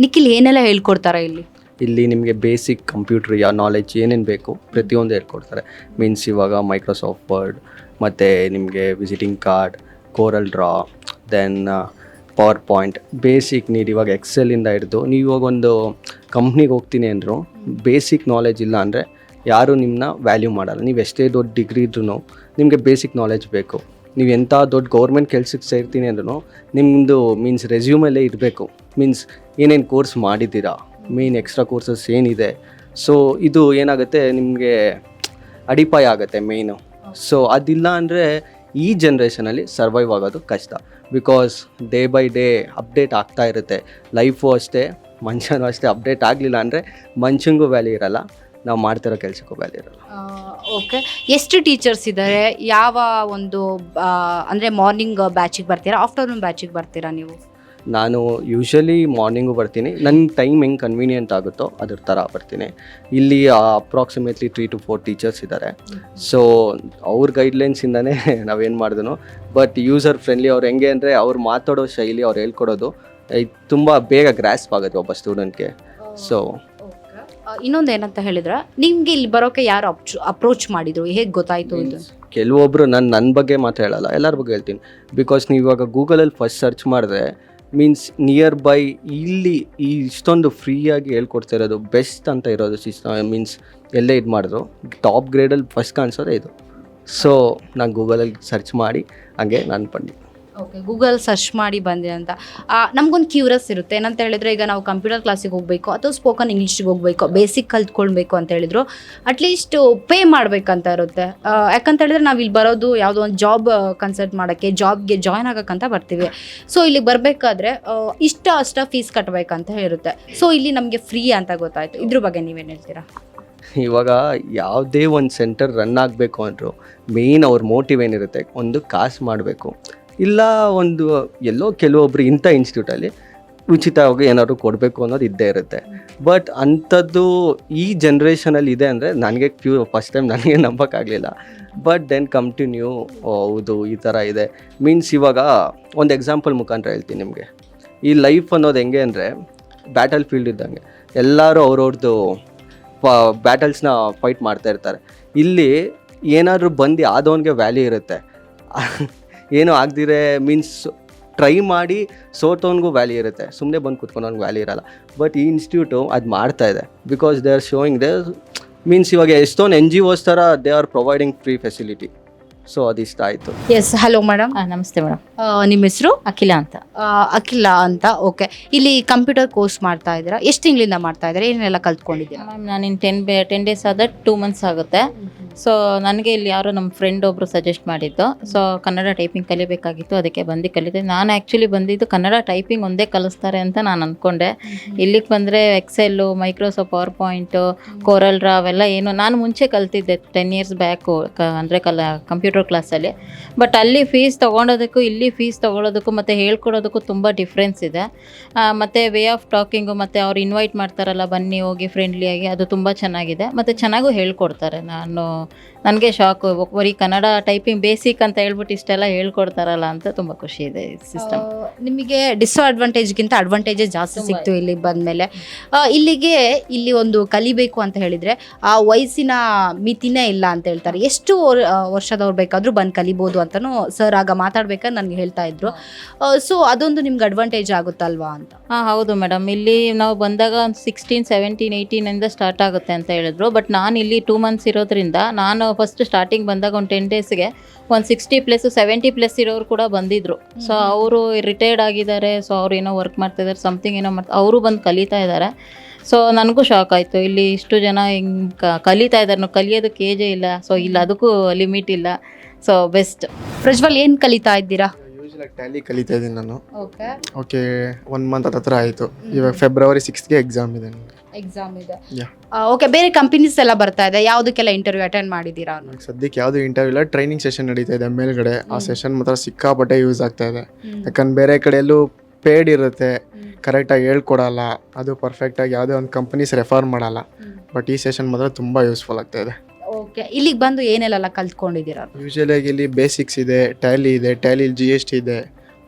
[SPEAKER 1] ನಿಖಿಲ್, ಏನೆಲ್ಲ ಹೇಳ್ಕೊಡ್ತಾರೆ ಇಲ್ಲಿ?
[SPEAKER 4] ಇಲ್ಲಿ ನಿಮಗೆ ಬೇಸಿಕ್ ಕಂಪ್ಯೂಟರ್ ನಾಲೆಜ್ ಏನೇನು ಬೇಕು ಪ್ರತಿಯೊಂದು ಹೇಳ್ಕೊಡ್ತಾರೆ. ಮೀನ್ಸ್ ಇವಾಗ ಮೈಕ್ರೋಸಾಫ್ಟ್ ವರ್ಡ್, ಮತ್ತು ನಿಮಗೆ visiting card, Corel Draw, then PowerPoint, basic need. ಇವಾಗ ಎಕ್ಸೆಲಿಂದ ಹಿಡಿದು ನೀವು ಇವಾಗ ಒಂದು ಕಂಪ್ನಿಗೆ ಹೋಗ್ತೀನಿ ಅಂದರು ಬೇಸಿಕ್ ನಾಲೆಜ್ ಇಲ್ಲ ಅಂದರೆ ಯಾರೂ ನಿಮ್ಮನ್ನ ವ್ಯಾಲ್ಯೂ ಮಾಡಲ್ಲ. ನೀವು ಎಷ್ಟೇ ದೊಡ್ಡ ಡಿಗ್ರಿ ಇದ್ರೂ ನಿಮಗೆ ಬೇಸಿಕ್ ನಾಲೆಜ್ ಬೇಕು. ನೀವು ಎಂಥ ದೊಡ್ಡ ಗೌರ್ಮೆಂಟ್ ಕೆಲ್ಸಕ್ಕೆ ಸೇರ್ತೀನಿ ಅಂದ್ರೂ ನಿಮ್ಮದು ಮೀನ್ಸ್ ರೆಸ್ಯೂಮಲ್ಲೇ ಇರಬೇಕು. ಮೀನ್ಸ್ ಏನೇನು ಕೋರ್ಸ್ ಮಾಡಿದ್ದೀರಾ, ಮೇನ್ ಎಕ್ಸ್ಟ್ರಾ ಕೋರ್ಸಸ್ ಏನಿದೆ. ಸೊ ಇದು ಏನಾಗುತ್ತೆ, ನಿಮಗೆ ಅಡಿಪಾಯ ಆಗುತ್ತೆ ಮೇಯ್ನು. ಸೊ ಅದಿಲ್ಲ ಅಂದರೆ ಈ ಜನ್ರೇಷನಲ್ಲಿ ಸರ್ವೈವ್ ಆಗೋದು ಕಷ್ಟ. Because day by day update ಆಗ್ತಾ ಇರುತ್ತೆ. ಲೈಫು ಅಷ್ಟೇ, ಮನುಷ್ಯನೂ ಅಷ್ಟೇ. ಅಪ್ಡೇಟ್ ಆಗಲಿಲ್ಲ ಅಂದರೆ ಮನುಷ್ಯಂಗೂ ವ್ಯಾಲ್ಯೂ ಇರಲ್ಲ, ನಾವು ಮಾಡ್ತಿರೋ ಕೆಲಸಕ್ಕೂ ವ್ಯಾಲ್ಯೂ ಇರಲ್ಲ.
[SPEAKER 1] ಓಕೆ, ಎಷ್ಟು ಟೀಚರ್ಸ್ ಇದ್ದಾರೆ? ಯಾವ ಒಂದು ಅಂದರೆ ಮಾರ್ನಿಂಗ್ ಬ್ಯಾಚಿಗೆ ಬರ್ತೀರಾ, ಆಫ್ಟರ್ನೂನ್ ಬ್ಯಾಚಿಗೆ ಬರ್ತೀರಾ ನೀವು?
[SPEAKER 4] ನಾನು ಯೂಶ್ವಲಿ ಮಾರ್ನಿಂಗು ಬರ್ತೀನಿ. ನನ್ನ ಟೈಮ್ ಹೆಂಗೆ ಕನ್ವೀನಿಯೆಂಟ್ ಆಗುತ್ತೋ ಅದ್ರ ಥರ ಬರ್ತೀನಿ. ಇಲ್ಲಿ ಅಪ್ರಾಕ್ಸಿಮೇಟ್ಲಿ 3 to 4 ಟೀಚರ್ಸ್ ಇದ್ದಾರೆ. ಸೊ ಅವ್ರ ಗೈಡ್ಲೈನ್ಸಿಂದನೇ ನಾವೇನು ಮಾಡಿದ್ನು. But user friendly. ಅವ್ರು ಹೆಂಗೆ ಅಂದರೆ ಅವ್ರು ಮಾತಾಡೋ ಶೈಲಿ, ಅವ್ರು ಹೇಳ್ಕೊಡೋದು ತುಂಬ ಬೇಗ ಗ್ರಾಸ್ಪ್ ಆಗುತ್ತೆ ಒಬ್ಬ ಸ್ಟೂಡೆಂಟ್ಗೆ. ಸೊ
[SPEAKER 1] ಇನ್ನೊಂದು ಏನಂತ ಹೇಳಿದ್ರೆ, ನಿಮಗೆ ಇಲ್ಲಿ ಬರೋಕ್ಕೆ ಯಾರು ಅಪ್ರೋಚ್ ಮಾಡಿದ್ರು, ಹೇಗೆ ಗೊತ್ತಾಯಿತು ಇದು?
[SPEAKER 4] ಕೆಲವೊಬ್ಬರು ನನ್ನ ಬಗ್ಗೆ ಮಾತ್ರ ಹೇಳಲ್ಲ, ಎಲ್ಲರ ಬಗ್ಗೆ ಹೇಳ್ತೀನಿ. ಬಿಕಾಸ್ ನೀವು ಇವಾಗ ಗೂಗಲಲ್ಲಿ ಫಸ್ಟ್ ಸರ್ಚ್ ಮಾಡಿದ್ರೆ ಮೀನ್ಸ್ ನಿಯರ್ ಬೈ ಇಲ್ಲಿ ಈ ಇಷ್ಟೊಂದು ಫ್ರೀಯಾಗಿ ಹೇಳ್ಕೊಡ್ತಿರೋದು ಬೆಸ್ಟ್ ಅಂತ ಇರೋದು ಸಿಸ್ಟಮ್. ಮೀನ್ಸ್ ಎಲ್ಲೇ ಇದು ಮಾಡಿದ್ರು ಟಾಪ್ ಗ್ರೇಡಲ್ಲಿ ಫಸ್ಟ್ ಕಾಣಿಸೋದೇ ಇದು. ಸೊ ನಾನು ಗೂಗಲಲ್ಲಿ ಸರ್ಚ್ ಮಾಡಿ ಹಾಗೆ ನಾನು ಬಂದೆ.
[SPEAKER 1] ಓಕೆ, ಗೂಗಲ್ ಸರ್ಚ್ ಮಾಡಿ ಬಂದೆ ಅಂತ. ನಮಗೊಂದು ಕ್ಯೂರಿಯಸ್ ಇರುತ್ತೆ, ಏನಂತ ಹೇಳಿದ್ರೆ, ಈಗ ನಾವು ಕಂಪ್ಯೂಟರ್ ಕ್ಲಾಸಿಗೆ ಹೋಗಬೇಕು ಅಥವಾ ಸ್ಪೋಕನ್ ಇಂಗ್ಲೀಷಿಗೆ ಹೋಗಬೇಕು, ಬೇಸಿಕ್ ಕಲ್ತ್ಕೊಳ್ಬೇಕು ಅಂತ ಹೇಳಿದ್ರು ಅಟ್ಲೀಸ್ಟ್ ಪೇ ಮಾಡಬೇಕಂತ ಇರುತ್ತೆ. ಯಾಕಂತ ಹೇಳಿದ್ರೆ ನಾವು ಇಲ್ಲಿ ಬರೋದು ಯಾವುದೋ ಒಂದು ಜಾಬ್ ಕನ್ಸಲ್ಟ್ ಮಾಡೋಕ್ಕೆ, ಜಾಬ್ಗೆ ಜಾಯ್ನ್ ಆಗೋಕ್ಕಂತ ಬರ್ತೀವಿ. ಸೊ ಇಲ್ಲಿಗೆ ಬರಬೇಕಾದ್ರೆ ಅಷ್ಟ ಫೀಸ್ ಕಟ್ಟಬೇಕಂತ ಇರುತ್ತೆ. ಸೊ ಇಲ್ಲಿ ನಮಗೆ ಫ್ರೀ ಅಂತ ಗೊತ್ತಾಯಿತು. ಇದ್ರ ಬಗ್ಗೆ ನೀವೇನು ಹೇಳ್ತೀರಾ?
[SPEAKER 4] ಇವಾಗ ಯಾವುದೇ ಒಂದು ಸೆಂಟರ್ ರನ್ ಆಗಬೇಕು ಅಂದರು ಮೇಯ್ನ್ ಅವ್ರ ಮೋಟಿವ್ ಏನಿರುತ್ತೆ, ಒಂದು ಕಾಸು ಮಾಡಬೇಕು, ಇಲ್ಲ ಒಂದು ಎಲ್ಲೋ ಕೆಲವೊಬ್ರು ಇಂಥ ಇನ್ಸ್ಟಿಟ್ಯೂಟಲ್ಲಿ ಉಚಿತವಾಗಿ ಏನಾದ್ರು ಕೊಡಬೇಕು ಅನ್ನೋದು ಇದ್ದೇ ಇರುತ್ತೆ. ಬಟ್ ಅಂಥದ್ದು ಈ ಜನ್ರೇಷನಲ್ಲಿ ಇದೆ ಅಂದರೆ ನನಗೆ ಫಸ್ಟ್ ಟೈಮ್ ನನಗೆ ನಂಬೋಕ್ಕಾಗಲಿಲ್ಲ. But then come to new, ಹೌದು ಈ ಥರ ಇದೆ. ಮೀನ್ಸ್ ಇವಾಗ ಒಂದು ಎಕ್ಸಾಂಪಲ್ ಮುಖಾಂತರ ಹೇಳ್ತೀನಿ ನಿಮಗೆ. ಈ ಲೈಫ್ ಅನ್ನೋದು ಹೆಂಗೆ ಅಂದರೆ ಬ್ಯಾಟಲ್ ಫೀಲ್ಡ್ ಇದ್ದಂಗೆ, ಎಲ್ಲರೂ ಅವ್ರವ್ರದ್ದು ಬ್ಯಾಟಲ್ಸ್ನ ಫೈಟ್ ಮಾಡ್ತಾ ಇರ್ತಾರೆ. ಇಲ್ಲಿ ಏನಾದರೂ ಬಂದು ಆದವನಿಗೆ ವ್ಯಾಲ್ಯೂ ಇರುತ್ತೆ, ಏನೂ ಆಗದಿರೇ ಮೀನ್ಸ್ ಟ್ರೈ ಮಾಡಿ ಸೋತವನಿಗೂ ವ್ಯಾಲ್ಯೂ ಇರುತ್ತೆ, ಸುಮ್ಮನೆ ಬಂದು ಕೂತ್ಕೊಂಡವ್ನಿಗೆ ವ್ಯಾಲ್ಯೂ ಇರಲ್ಲ. ಬಟ್ ಈ ಇನ್ಸ್ಟಿಟ್ಯೂಟು ಅದು ಮಾಡ್ತಾ ಇದೆ. Because they are showing they means ಇವಾಗ ಎಷ್ಟೊಂದು NGOs ಥರ they are providing free facility. So ಅದು ಇಷ್ಟ ಆಯಿತು.
[SPEAKER 1] Yes, hello madam.
[SPEAKER 5] ನಮಸ್ತೆ ಮೇಡಮ್.
[SPEAKER 1] ನಿಮ್ಮ ಹೆಸರು?
[SPEAKER 5] ಅಖಿಲ ಅಂತ.
[SPEAKER 1] ಅಖಿಲ ಅಂತ. ಓಕೆ, ಇಲ್ಲಿ ಕಂಪ್ಯೂಟರ್ ಕೋರ್ಸ್ ಮಾಡ್ತಾ ಇದ್ದೀರಾ, ಎಷ್ಟು ತಿಂಗಳಿಂದ ಮಾಡ್ತಾ ಇದ್ದೀರಾ, ಏನೆಲ್ಲ ಕಲ್ತ್ಕೊಂಡಿದ್ದೀರಾ?
[SPEAKER 5] ಮ್ಯಾಮ್ ನಾನು ಇನ್ನು 10 ಡೇಸ್ ಆದ 2 months ಆಗುತ್ತೆ. ಸೊ ನನಗೆ ಇಲ್ಲಿ ಯಾರೋ ನಮ್ಮ ಫ್ರೆಂಡ್ ಒಬ್ಬರು ಸಜೆಸ್ಟ್ ಮಾಡಿದ್ದು. ಸೊ ಕನ್ನಡ ಟೈಪಿಂಗ್ ಕಲಿಬೇಕಾಗಿತ್ತು, ಅದಕ್ಕೆ ಬಂದು ಕಲಿತೆ. ನಾನು ಆ್ಯಕ್ಚುಲಿ ಬಂದಿದ್ದು ಕನ್ನಡ ಟೈಪಿಂಗ್ ಒಂದೇ ಕಲಿಸ್ತಾರೆ ಅಂತ ನಾನು ಅಂದ್ಕೊಂಡೆ. ಇಲ್ಲಿಗೆ ಬಂದರೆ XL, Microsoft power point, coral draw ಅವೆಲ್ಲ ಏನು ನಾನು ಮುಂಚೆ ಕಲ್ತಿದ್ದೆ 10 years ಬ್ಯಾಕು, ಅಂದರೆ ಕಂಪ್ಯೂಟರ್ ಕ್ಲಾಸಲ್ಲಿ. ಬಟ್ ಅಲ್ಲಿ ಫೀಸ್ ತೊಗೊಳೋದಕ್ಕೂ ಇಲ್ಲಿ ಫೀಸ್ ತೊಗೊಳೋದಕ್ಕೂ ಮತ್ತು ಹೇಳ್ಕೊಡೋದಕ್ಕೂ ತುಂಬ ಡಿಫ್ರೆನ್ಸ್ ಇದೆ. ಮತ್ತು ವೇ ಆಫ್ ಟಾಕಿಂಗು ಮತ್ತು ಅವ್ರು ಇನ್ವೈಟ್ ಮಾಡ್ತಾರಲ್ಲ, ಬನ್ನಿ ಹೋಗಿ ಫ್ರೆಂಡ್ಲಿಯಾಗಿ, ಅದು ತುಂಬ ಚೆನ್ನಾಗಿದೆ ಮತ್ತು ಚೆನ್ನಾಗೂ ಹೇಳ್ಕೊಡ್ತಾರೆ. ನನಗೆ ಶಾಕು, ಬರೀ ಕನ್ನಡ ಟೈಪಿಂಗ್ ಬೇಸಿಕ್ ಅಂತ ಹೇಳ್ಬಿಟ್ಟು ಇಷ್ಟೆಲ್ಲ ಹೇಳ್ಕೊಡ್ತಾರಲ್ಲ ಅಂತ ತುಂಬ ಖುಷಿ ಇದೆ ಈ ಸಿಸ್ಟಮ್.
[SPEAKER 1] ನಿಮಗೆ ಡಿಸ್ಅಡ್ವಾಂಟೇಜ್ಗಿಂತ ಅಡ್ವಾಂಟೇಜೇ ಜಾಸ್ತಿ ಸಿಕ್ತು ಇಲ್ಲಿಗೆ ಬಂದಮೇಲೆ. ಇಲ್ಲಿ ಒಂದು ಕಲಿಬೇಕು ಅಂತ ಹೇಳಿದರೆ ಆ ವಯಸ್ಸಿನ ಮಿತಿನೇ ಇಲ್ಲ ಅಂತ ಹೇಳ್ತಾರೆ. ಎಷ್ಟು ವರ್ಷದವ್ರು ಬೇಕಾದರೂ ಬಂದು ಕಲಿಬೋದು ಅಂತಲೂ ಸರ್ ಆಗ ಮಾತಾಡ್ಬೇಕಾದ್ರೆ ನನಗೆ ಹೇಳ್ತಾ ಇದ್ರು. ಸೊ ಅದೊಂದು ನಿಮ್ಗೆ ಅಡ್ವಾಂಟೇಜ್ ಆಗುತ್ತಲ್ವಾ ಅಂತ.
[SPEAKER 5] ಹೌದು ಮೇಡಮ್. ಇಲ್ಲಿ ನಾವು ಬಂದಾಗ 16, 17, 18 ಸ್ಟಾರ್ಟ್ ಆಗುತ್ತೆ ಅಂತ ಹೇಳಿದ್ರು. ಬಟ್ ನಾನು ಇಲ್ಲಿ 2 months ಇರೋದ್ರಿಂದ, ನಾನು ಫಸ್ಟ್ ಸ್ಟಾರ್ಟಿಂಗ್ ಬಂದಾಗ ಒಂದು 10 daysಗೆ ಒಂದು 60+ 70+ ಇರೋರು ಕೂಡ ಬಂದಿದ್ರು. ಸೊ ಅವರು ರಿಟೈರ್ಡ್ ಆಗಿದ್ದಾರೆ. ಸೊ ಅವ್ರು ಏನೋ ವರ್ಕ್ ಮಾಡ್ತಾಯಿದ್ದಾರೆ, ಸಮಥಿಂಗ್ ಏನೋ ಅವರು ಬಂದು ಕಲಿತಾ ಇದ್ದಾರೆ. ಸೊ ನನಗೂ ಶಾಕ್ ಆಯಿತು, ಇಲ್ಲಿ ಇಷ್ಟು ಜನ ಹಿಂಗೆ ಕಲಿತಾ ಇದ್ದಾರೆ. ನಾವು ಕಲಿಯೋದಕ್ಕೆ ಏಜೇ ಇಲ್ಲ. ಸೊ ಇಲ್ಲಿ ಅದಕ್ಕೂ ಲಿಮಿಟ್ ಇಲ್ಲ. So best.
[SPEAKER 1] ಪ್ರಜ್ವಲ್ ಏನು ಕಲಿತಾ ಇದ್ದೀರಾ?
[SPEAKER 6] ಯೂಶಲಾಗಿ ಟ್ಯಾಲಿ ಕಲಿತಾ ಇದ್ದೀನಿ ನಾನು.
[SPEAKER 1] ಓಕೆ,
[SPEAKER 6] ಓಕೆ 1 ಮಂತ್ ಹತ್ರ ಆಯಿತು. ಇವಾಗ ಫೆಬ್ರವರಿ 6ಗೆ ಎಕ್ಸಾಮ್ ಇದೆ ನನಗೆ.
[SPEAKER 1] ಎಕ್ಸಾಮ್ ಇದೆ.
[SPEAKER 6] Yeah.
[SPEAKER 1] ಓಕೆ, ಬೇರೆ ಕಂಪನೀಸ್ ಎಲ್ಲ ಬರ್ತಾ ಇದೆ, ಯಾವುದಕ್ಕೆಲ್ಲ ಇಂಟರ್ವ್ಯೂ ಅಟೆಂಡ್ ಮಾಡಿದ್ದೀರಾ?
[SPEAKER 6] ನನಗೆ ಸದ್ಯಕ್ಕೆ ಯಾವುದೂ ಇಂಟರ್ವ್ಯೂ ಇಲ್ಲ, ಟ್ರೈನಿಂಗ್ ಸೆಷನ್ ನಡೀತಾ ಇದೆ ಮೇಲ್ಗಡೆ. ಆ ಸೆಷನ್ ಮಾತ್ರ ಸಿಕ್ಕಾಪಟ್ಟೆ ಯೂಸ್ ಆಗ್ತಾ ಇದೆ. ಯಾಕಂದ್ರೆ ಬೇರೆ ಕಡೆಯಲ್ಲೂ ಪೇಡ್ ಇರುತ್ತೆ, ಕರೆಕ್ಟಾಗಿ ಹೇಳ್ಕೊಡಲ್ಲ, ಅದು ಪರ್ಫೆಕ್ಟಾಗಿ ಯಾವುದೇ ಒಂದು ಕಂಪನೀಸ್ ರೆಫರ್ ಮಾಡಲ್ಲ. ಬಟ್ ಈ ಸೆಷನ್ ಮಾತ್ರ ತುಂಬ ಯೂಸ್ಫುಲ್ ಆಗ್ತಾ ಇದೆ.
[SPEAKER 1] ಓಕೆ, ಇಲ್ಲಿಗೆ ಬಂದು ಏನೆಲ್ಲ ಕಲ್ತ್ಕೊಂಡಿದ್ದೀರಾ?
[SPEAKER 6] ಯೂಶಲಾಗಿ ಇಲ್ಲಿ ಬೇಸಿಕ್ಸ್ ಇದೆ, ಟ್ಯಾಲಿ ಇದೆ, ಟ್ಯಾಲಿ GST ಇದೆ.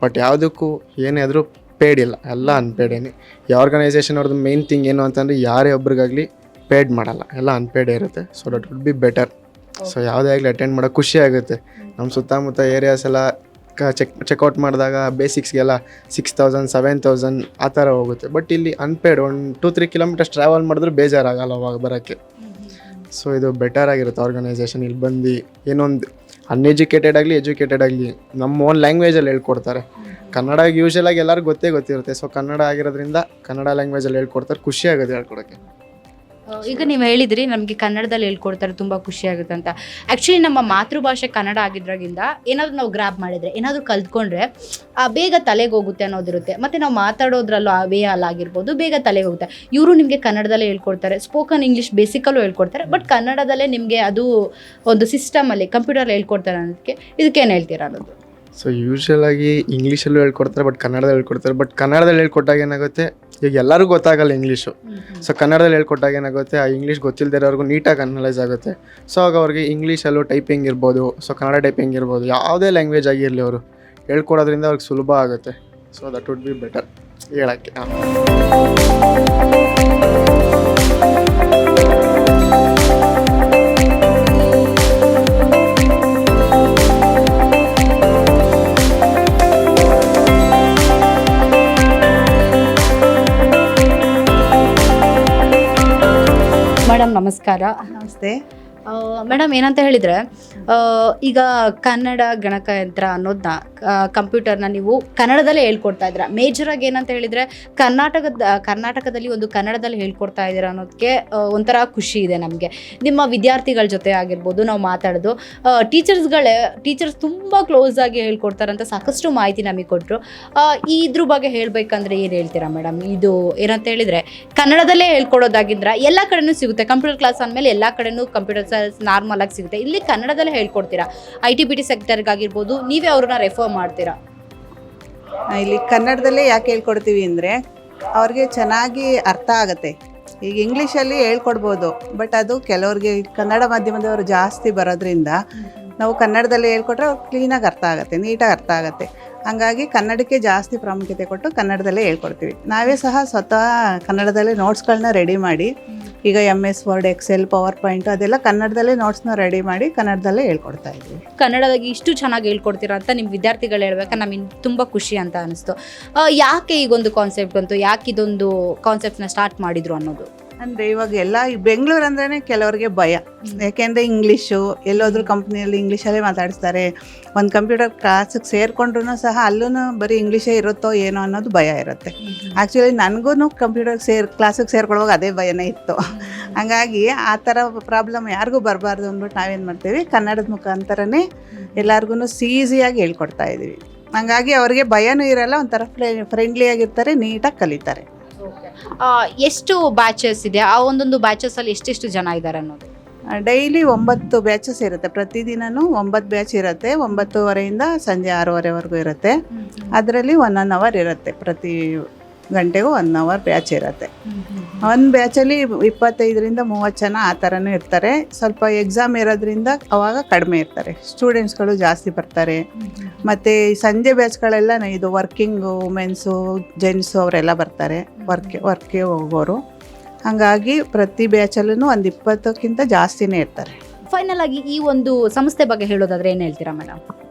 [SPEAKER 6] ಬಟ್ ಯಾವುದಕ್ಕೂ ಏನಾದರೂ ಪೇಡ್ ಇಲ್ಲ, ಎಲ್ಲ ಅನ್ಪೇಡೇನೆ. ಈ ಆರ್ಗನೈಸೇಷನ್ ಅವ್ರದ್ದು ಮೇನ್ ಥಿಂಗ್ ಏನು ಅಂತಂದರೆ ಯಾರೇ ಒಬ್ರಿಗಾಗಲಿ ಪೇಡ್ ಮಾಡಲ್ಲ, ಎಲ್ಲ ಅನ್ಪೇಡೇ ಇರುತ್ತೆ. So that would be better. So ಯಾವುದೇ ಆಗಲಿ ಅಟೆಂಡ್ ಮಾಡೋಕೆ ಖುಷಿ ಆಗುತ್ತೆ. ನಮ್ಮ ಸುತ್ತಮುತ್ತ ಏರಿಯಾಸ್ ಎಲ್ಲ ಚೆಕ್ಔಟ್ ಮಾಡಿದಾಗ ಬೇಸಿಕ್ಸ್ಗೆಲ್ಲ 6000 7000 ಆ ಥರ ಹೋಗುತ್ತೆ. ಬಟ್ ಇಲ್ಲಿ ಅನ್ಪೇಡ್ 1-2-3 ಕಿಲೋಮೀಟರ್ಸ್ ಟ್ರಾವೆಲ್ ಮಾಡಿದ್ರೆ ಬೇಜಾರಾಗಲ್ಲ ಅವಾಗ ಬರೋಕ್ಕೆ. ಸೊ ಇದು ಬೆಟರ್ ಆಗಿರುತ್ತೆ ಆರ್ಗನೈಸೇಷನ್. ಇಲ್ಲಿ ಬಂದು ಏನೊಂದು ಅನ್ಎಜುಕೇಟೆಡ್ ಆಗಲಿ ಎಜುಕೇಟೆಡ್ ಆಗಲಿ ನಮ್ಮ ಓನ್ ಲ್ಯಾಂಗ್ವೇಜಲ್ಲಿ ಹೇಳ್ಕೊಡ್ತಾರೆ. ಕನ್ನಡ ಯೂಶಲಾಗಿ ಎಲ್ಲರಿಗೂ ಗೊತ್ತಿರುತ್ತೆ. ಸೊ ಕನ್ನಡ ಆಗಿರೋದ್ರಿಂದ ಕನ್ನಡ ಲ್ಯಾಂಗ್ವೇಜಲ್ಲಿ ಹೇಳ್ಕೊಡ್ತಾರೆ, ಖುಷಿ ಆಗುತ್ತೆ ಹೇಳ್ಕೊಡೋಕ್ಕೆ.
[SPEAKER 1] ಈಗ ನೀವು ಹೇಳಿದ್ರಿ ನಮಗೆ ಕನ್ನಡದಲ್ಲಿ ಹೇಳ್ಕೊಡ್ತಾರೆ, ತುಂಬ ಖುಷಿ ಆಗುತ್ತೆ ಅಂತ. ಆ್ಯಕ್ಚುಲಿ ನಮ್ಮ ಮಾತೃಭಾಷೆ ಕನ್ನಡ ಆಗಿದ್ರಾಗಿಂದ ಏನಾದರೂ ನಾವು ಗ್ರ್ಯಾಬ್ ಮಾಡಿದರೆ, ಏನಾದರೂ ಕಲ್ತ್ಕೊಂಡ್ರೆ ಬೇಗ ತಲೆಗೆ ಹೋಗುತ್ತೆ ಅನ್ನೋದಿರುತ್ತೆ. ಮತ್ತು ನಾವು ಮಾತಾಡೋದ್ರಲ್ಲೂ ಆ ವೇ ಅಲ್ಲಾಗಿರ್ಬೋದು, ಬೇಗ ತಲೆಗೆ ಹೋಗುತ್ತೆ. ಇವರು ನಿಮಗೆ ಕನ್ನಡದಲ್ಲೇ ಹೇಳ್ಕೊಡ್ತಾರೆ, ಸ್ಪೋಕನ್ ಇಂಗ್ಲೀಷ್ ಬೇಸಿಕಲ್ಲೂ ಹೇಳ್ಕೊಡ್ತಾರೆ, ಬಟ್ ಕನ್ನಡದಲ್ಲೇ ನಿಮಗೆ ಅದು ಒಂದು ಸಿಸ್ಟಮಲ್ಲಿ ಕಂಪ್ಯೂಟರ್ ಹೇಳ್ಕೊಡ್ತಾರೆ ಅನ್ನೋದಕ್ಕೆ ಇದಕ್ಕೇನು ಹೇಳ್ತೀರಾ ಅನ್ನೋದು?
[SPEAKER 6] ಸೊ ಯೂಶಲಾಗಿ ಇಂಗ್ಲೀಷಲ್ಲೂ ಹೇಳ್ಕೊಡ್ತಾರೆ, ಬಟ್ ಕನ್ನಡದಲ್ಲಿ ಹೇಳ್ಕೊಡ್ತಾರೆ. ಬಟ್ ಕನ್ನಡದಲ್ಲಿ ಹೇಳ್ಕೊಟ್ಟಾಗ ಏನಾಗುತ್ತೆ, ಈಗ ಎಲ್ಲರಿಗೂ ಗೊತ್ತಾಗಲ್ಲ ಇಂಗ್ಲೀಷು. ಸೊ ಕನ್ನಡದಲ್ಲಿ ಹೇಳ್ಕೊಟ್ಟಾಗ ಏನಾಗುತ್ತೆ, ಆ ಇಂಗ್ಲೀಷ್ ಗೊತ್ತಿಲ್ಲದಿರೋರ್ಗೂ ನೀಟಾಗಿ ಅನಲೈಸ್ ಆಗುತ್ತೆ. ಸೊ ಆಗ ಅವ್ರಿಗೆ ಇಂಗ್ಲೀಷಲ್ಲೂ ಟೈಪಿಂಗ್ ಇರ್ಬೋದು, ಸೊ ಕನ್ನಡ ಟೈಪಿಂಗ್ ಇರ್ಬೋದು, ಯಾವುದೇ ಲ್ಯಾಂಗ್ವೇಜ್ ಆಗಿರಲಿ ಅವರು ಹೇಳ್ಕೊಡೋದ್ರಿಂದ ಅವ್ರಿಗೆ ಸುಲಭ ಆಗುತ್ತೆ. So that would be better ಹೇಳೋಕ್ಕೆ.
[SPEAKER 1] ಮೇಡಮ್ ನಮಸ್ಕಾರ.
[SPEAKER 7] ನಮಸ್ತೆ.
[SPEAKER 1] ಮೇಡಮ್ ಏನಂತ ಹೇಳಿದರೆ, ಈಗ ಕನ್ನಡ ಗಣಕಯಂತ್ರ ಅನ್ನೋದನ್ನ ಕಂಪ್ಯೂಟರ್ನ ನೀವು ಕನ್ನಡದಲ್ಲೇ ಹೇಳ್ಕೊಡ್ತಾ ಇದ್ದೀರಾ. ಮೇಜರಾಗಿ ಏನಂತ ಹೇಳಿದರೆ ಕರ್ನಾಟಕದಲ್ಲಿ ಒಂದು ಕನ್ನಡದಲ್ಲಿ ಹೇಳ್ಕೊಡ್ತಾ ಇದ್ದೀರಾ ಅನ್ನೋದಕ್ಕೆ ಒಂಥರ ಖುಷಿ ಇದೆ ನಮಗೆ. ನಿಮ್ಮ ವಿದ್ಯಾರ್ಥಿಗಳ ಜೊತೆ ಆಗಿರ್ಬೋದು ನಾವು ಮಾತಾಡೋದು, ಟೀಚರ್ಸ್ ತುಂಬ ಕ್ಲೋಸ್ ಆಗಿ ಹೇಳ್ಕೊಡ್ತಾರೆ ಅಂತ ಸಾಕಷ್ಟು ಮಾಹಿತಿ ನಮಗೆ ಕೊಟ್ಟರು. ಇದ್ರ ಬಗ್ಗೆ ಹೇಳಬೇಕಂದ್ರೆ ಏನು ಹೇಳ್ತೀರಾ ಮೇಡಮ್? ಇದು ಏನಂತ ಹೇಳಿದರೆ ಕನ್ನಡದಲ್ಲೇ ಹೇಳ್ಕೊಡೋದಾಗಿದ್ರೆ ಎಲ್ಲ ಕಡೆನೂ ಸಿಗುತ್ತೆ, ಕಂಪ್ಯೂಟರ್ ಕ್ಲಾಸ್ ಅಂದಮೇಲೆ ಎಲ್ಲ ಕಡೆನೂ ಕಂಪ್ಯೂಟರ್ ನಾರ್ಮಲ್ ಆಗಿ ಸಿಗುತ್ತೆ. ಇಲ್ಲಿ ಕನ್ನಡದಲ್ಲೇ ಹೇಳ್ಕೊಡ್ತೀರಾ, IT-BT ಸೆಕ್ಟರ್ಗಾಗಿರ್ಬೋದು, ನೀವೇ ಅವ್ರನ್ನ ರೆಫರ್ ಮಾಡ್ತೀರಾ?
[SPEAKER 7] ಇಲ್ಲಿ ಕನ್ನಡದಲ್ಲೇ ಯಾಕೆ ಹೇಳ್ಕೊಡ್ತೀವಿ ಅಂದರೆ ಅವ್ರಿಗೆ ಚೆನ್ನಾಗಿ ಅರ್ಥ ಆಗುತ್ತೆ. ಈಗ ಇಂಗ್ಲೀಷಲ್ಲಿ ಹೇಳ್ಕೊಡ್ಬೋದು, ಬಟ್ ಅದು ಕೆಲವ್ರಿಗೆ ಕನ್ನಡ ಮಾಧ್ಯಮದವರು ಜಾಸ್ತಿ ಬರೋದ್ರಿಂದ ನಾವು ಕನ್ನಡದಲ್ಲಿ ಹೇಳ್ಕೊಟ್ರೆ ಅವ್ರು ಕ್ಲೀನಾಗಿ ಅರ್ಥ ಆಗುತ್ತೆ, ನೀಟಾಗಿ ಅರ್ಥ ಆಗುತ್ತೆ. ಹಾಗಾಗಿ ಕನ್ನಡಕ್ಕೆ ಜಾಸ್ತಿ ಪ್ರಾಮುಖ್ಯತೆ ಕೊಟ್ಟು ಕನ್ನಡದಲ್ಲೇ ಹೇಳ್ಕೊಡ್ತೀವಿ. ನಾವೇ ಸಹ ಸ್ವತಃ ಕನ್ನಡದಲ್ಲೇ ನೋಟ್ಸ್ಗಳನ್ನ ರೆಡಿ ಮಾಡಿ, ಈಗ MS Word, Excel, PowerPoint ಅದೆಲ್ಲ ಕನ್ನಡದಲ್ಲೇ ನೋಟ್ಸ್ನ ರೆಡಿ ಮಾಡಿ ಕನ್ನಡದಲ್ಲೇ ಹೇಳ್ಕೊಡ್ತಾ ಇದ್ದೀವಿ.
[SPEAKER 1] ಕನ್ನಡದಾಗಿ ಇಷ್ಟು ಚೆನ್ನಾಗಿ ಹೇಳ್ಕೊಡ್ತೀರಾ ಅಂತ ನಿಮ್ಮ ವಿದ್ಯಾರ್ಥಿಗಳು ಹೇಳ್ಬೇಕಾದ್ರೆ ನಮಗೆ ತುಂಬ ಖುಷಿ ಅಂತ ಅನಿಸ್ತು. ಯಾಕೆ ಈಗೊಂದು ಕಾನ್ಸೆಪ್ಟ್ ಬಂತು, ಯಾಕೆ ಇದೊಂದು ಕಾನ್ಸೆಪ್ಟ್ನ ಸ್ಟಾರ್ಟ್ ಮಾಡಿದ್ರು ಅನ್ನೋದು?
[SPEAKER 7] ಅಂದರೆ ಇವಾಗ ಎಲ್ಲ ಈ ಬೆಂಗಳೂರು ಅಂದ್ರೇ ಕೆಲವರಿಗೆ ಭಯ. ಯಾಕೆಂದರೆ ಇಂಗ್ಲೀಷು ಎಲ್ಲೋದ್ರೂ ಕಂಪ್ನಿಯಲ್ಲಿ ಇಂಗ್ಲೀಷಲ್ಲೇ ಮಾತಾಡಿಸ್ತಾರೆ. ಒಂದು ಕಂಪ್ಯೂಟರ್ ಕ್ಲಾಸಿಗೆ ಸೇರಿಕೊಂಡ್ರೂ ಸಹ ಅಲ್ಲೂ ಬರೀ ಇಂಗ್ಲೀಷೇ ಇರುತ್ತೋ ಏನೋ ಅನ್ನೋದು ಭಯ ಇರುತ್ತೆ. ಆ್ಯಕ್ಚುಲಿ ನನಗೂ ಕಂಪ್ಯೂಟರ್ ಕ್ಲಾಸಿಗೆ ಸೇರ್ಕೊಳ್ಳುವಾಗ ಅದೇ ಭಯನೇ ಇತ್ತು. ಹಾಗಾಗಿ ಆ ಥರ ಪ್ರಾಬ್ಲಮ್ ಯಾರಿಗೂ ಬರಬಾರ್ದು ಅಂದ್ಬಿಟ್ಟು ನಾವೇನು ಮಾಡ್ತೀವಿ, ಕನ್ನಡದ ಮುಖಾಂತರನೇ ಎಲ್ಲರಿಗೂ ಈಸಿಯಾಗಿ ಹೇಳ್ಕೊಡ್ತಾ ಇದ್ದೀವಿ. ಹಾಗಾಗಿ ಅವ್ರಿಗೆ ಭಯನೂ ಇರಲ್ಲ, ಒಂಥರ ಫ್ರೆಂಡ್ಲಿಯಾಗಿರ್ತಾರೆ, ನೀಟಾಗಿ ಕಲಿತಾರೆ.
[SPEAKER 1] ಎಷ್ಟು ಬ್ಯಾಚಸ್ ಇದೆ, ಆ ಒಂದೊಂದು ಬ್ಯಾಚಸ್ಸಲ್ಲಿ ಎಷ್ಟೆಷ್ಟು ಜನ ಇದ್ದಾರೆ ಅನ್ನೋದು?
[SPEAKER 7] ಡೈಲಿ 9 ಬ್ಯಾಚಸ್ ಇರುತ್ತೆ. ಪ್ರತಿದಿನವೂ 9 ಬ್ಯಾಚ್ ಇರುತ್ತೆ. 9:30 ಸಂಜೆ 6:30ವರೆಗೂ ಇರುತ್ತೆ. ಅದರಲ್ಲಿ 1 ಅವರ್ ಇರುತ್ತೆ, ಪ್ರತಿ ಗಂಟೆಗೂ 1 ಅವರ್ ಬ್ಯಾಚ್ ಇರುತ್ತೆ. ಒಂದು ಬ್ಯಾಚಲ್ಲಿ 25-30 ಜನ ಆ ಥರನೂ ಇರ್ತಾರೆ. ಸ್ವಲ್ಪ ಎಕ್ಸಾಮ್ ಇರೋದ್ರಿಂದ ಅವಾಗ ಕಡಿಮೆ ಇರ್ತಾರೆ, ಸ್ಟೂಡೆಂಟ್ಸ್ಗಳು ಜಾಸ್ತಿ ಬರ್ತಾರೆ. ಮತ್ತು ಸಂಜೆ ಬ್ಯಾಚ್ಗಳೆಲ್ಲ ಇದು ವರ್ಕಿಂಗು ವುಮೆನ್ಸು, ಜೆಂಟ್ಸು ಅವರೆಲ್ಲ ಬರ್ತಾರೆ, ವರ್ಕ್ಗೆ ಹೋಗೋರು. ಹಾಗಾಗಿ ಪ್ರತಿ ಬ್ಯಾಚಲ್ಲೂ ಒಂದು 20ಕ್ಕಿಂತ ಜಾಸ್ತಿನೇ ಇರ್ತಾರೆ.
[SPEAKER 1] ಫೈನಲ್ ಆಗಿ ಈ ಒಂದು ಸಂಸ್ಥೆ ಬಗ್ಗೆ ಹೇಳೋದಾದ್ರೆ ಏನು ಹೇಳ್ತೀರಾ ಮೇಡಮ್?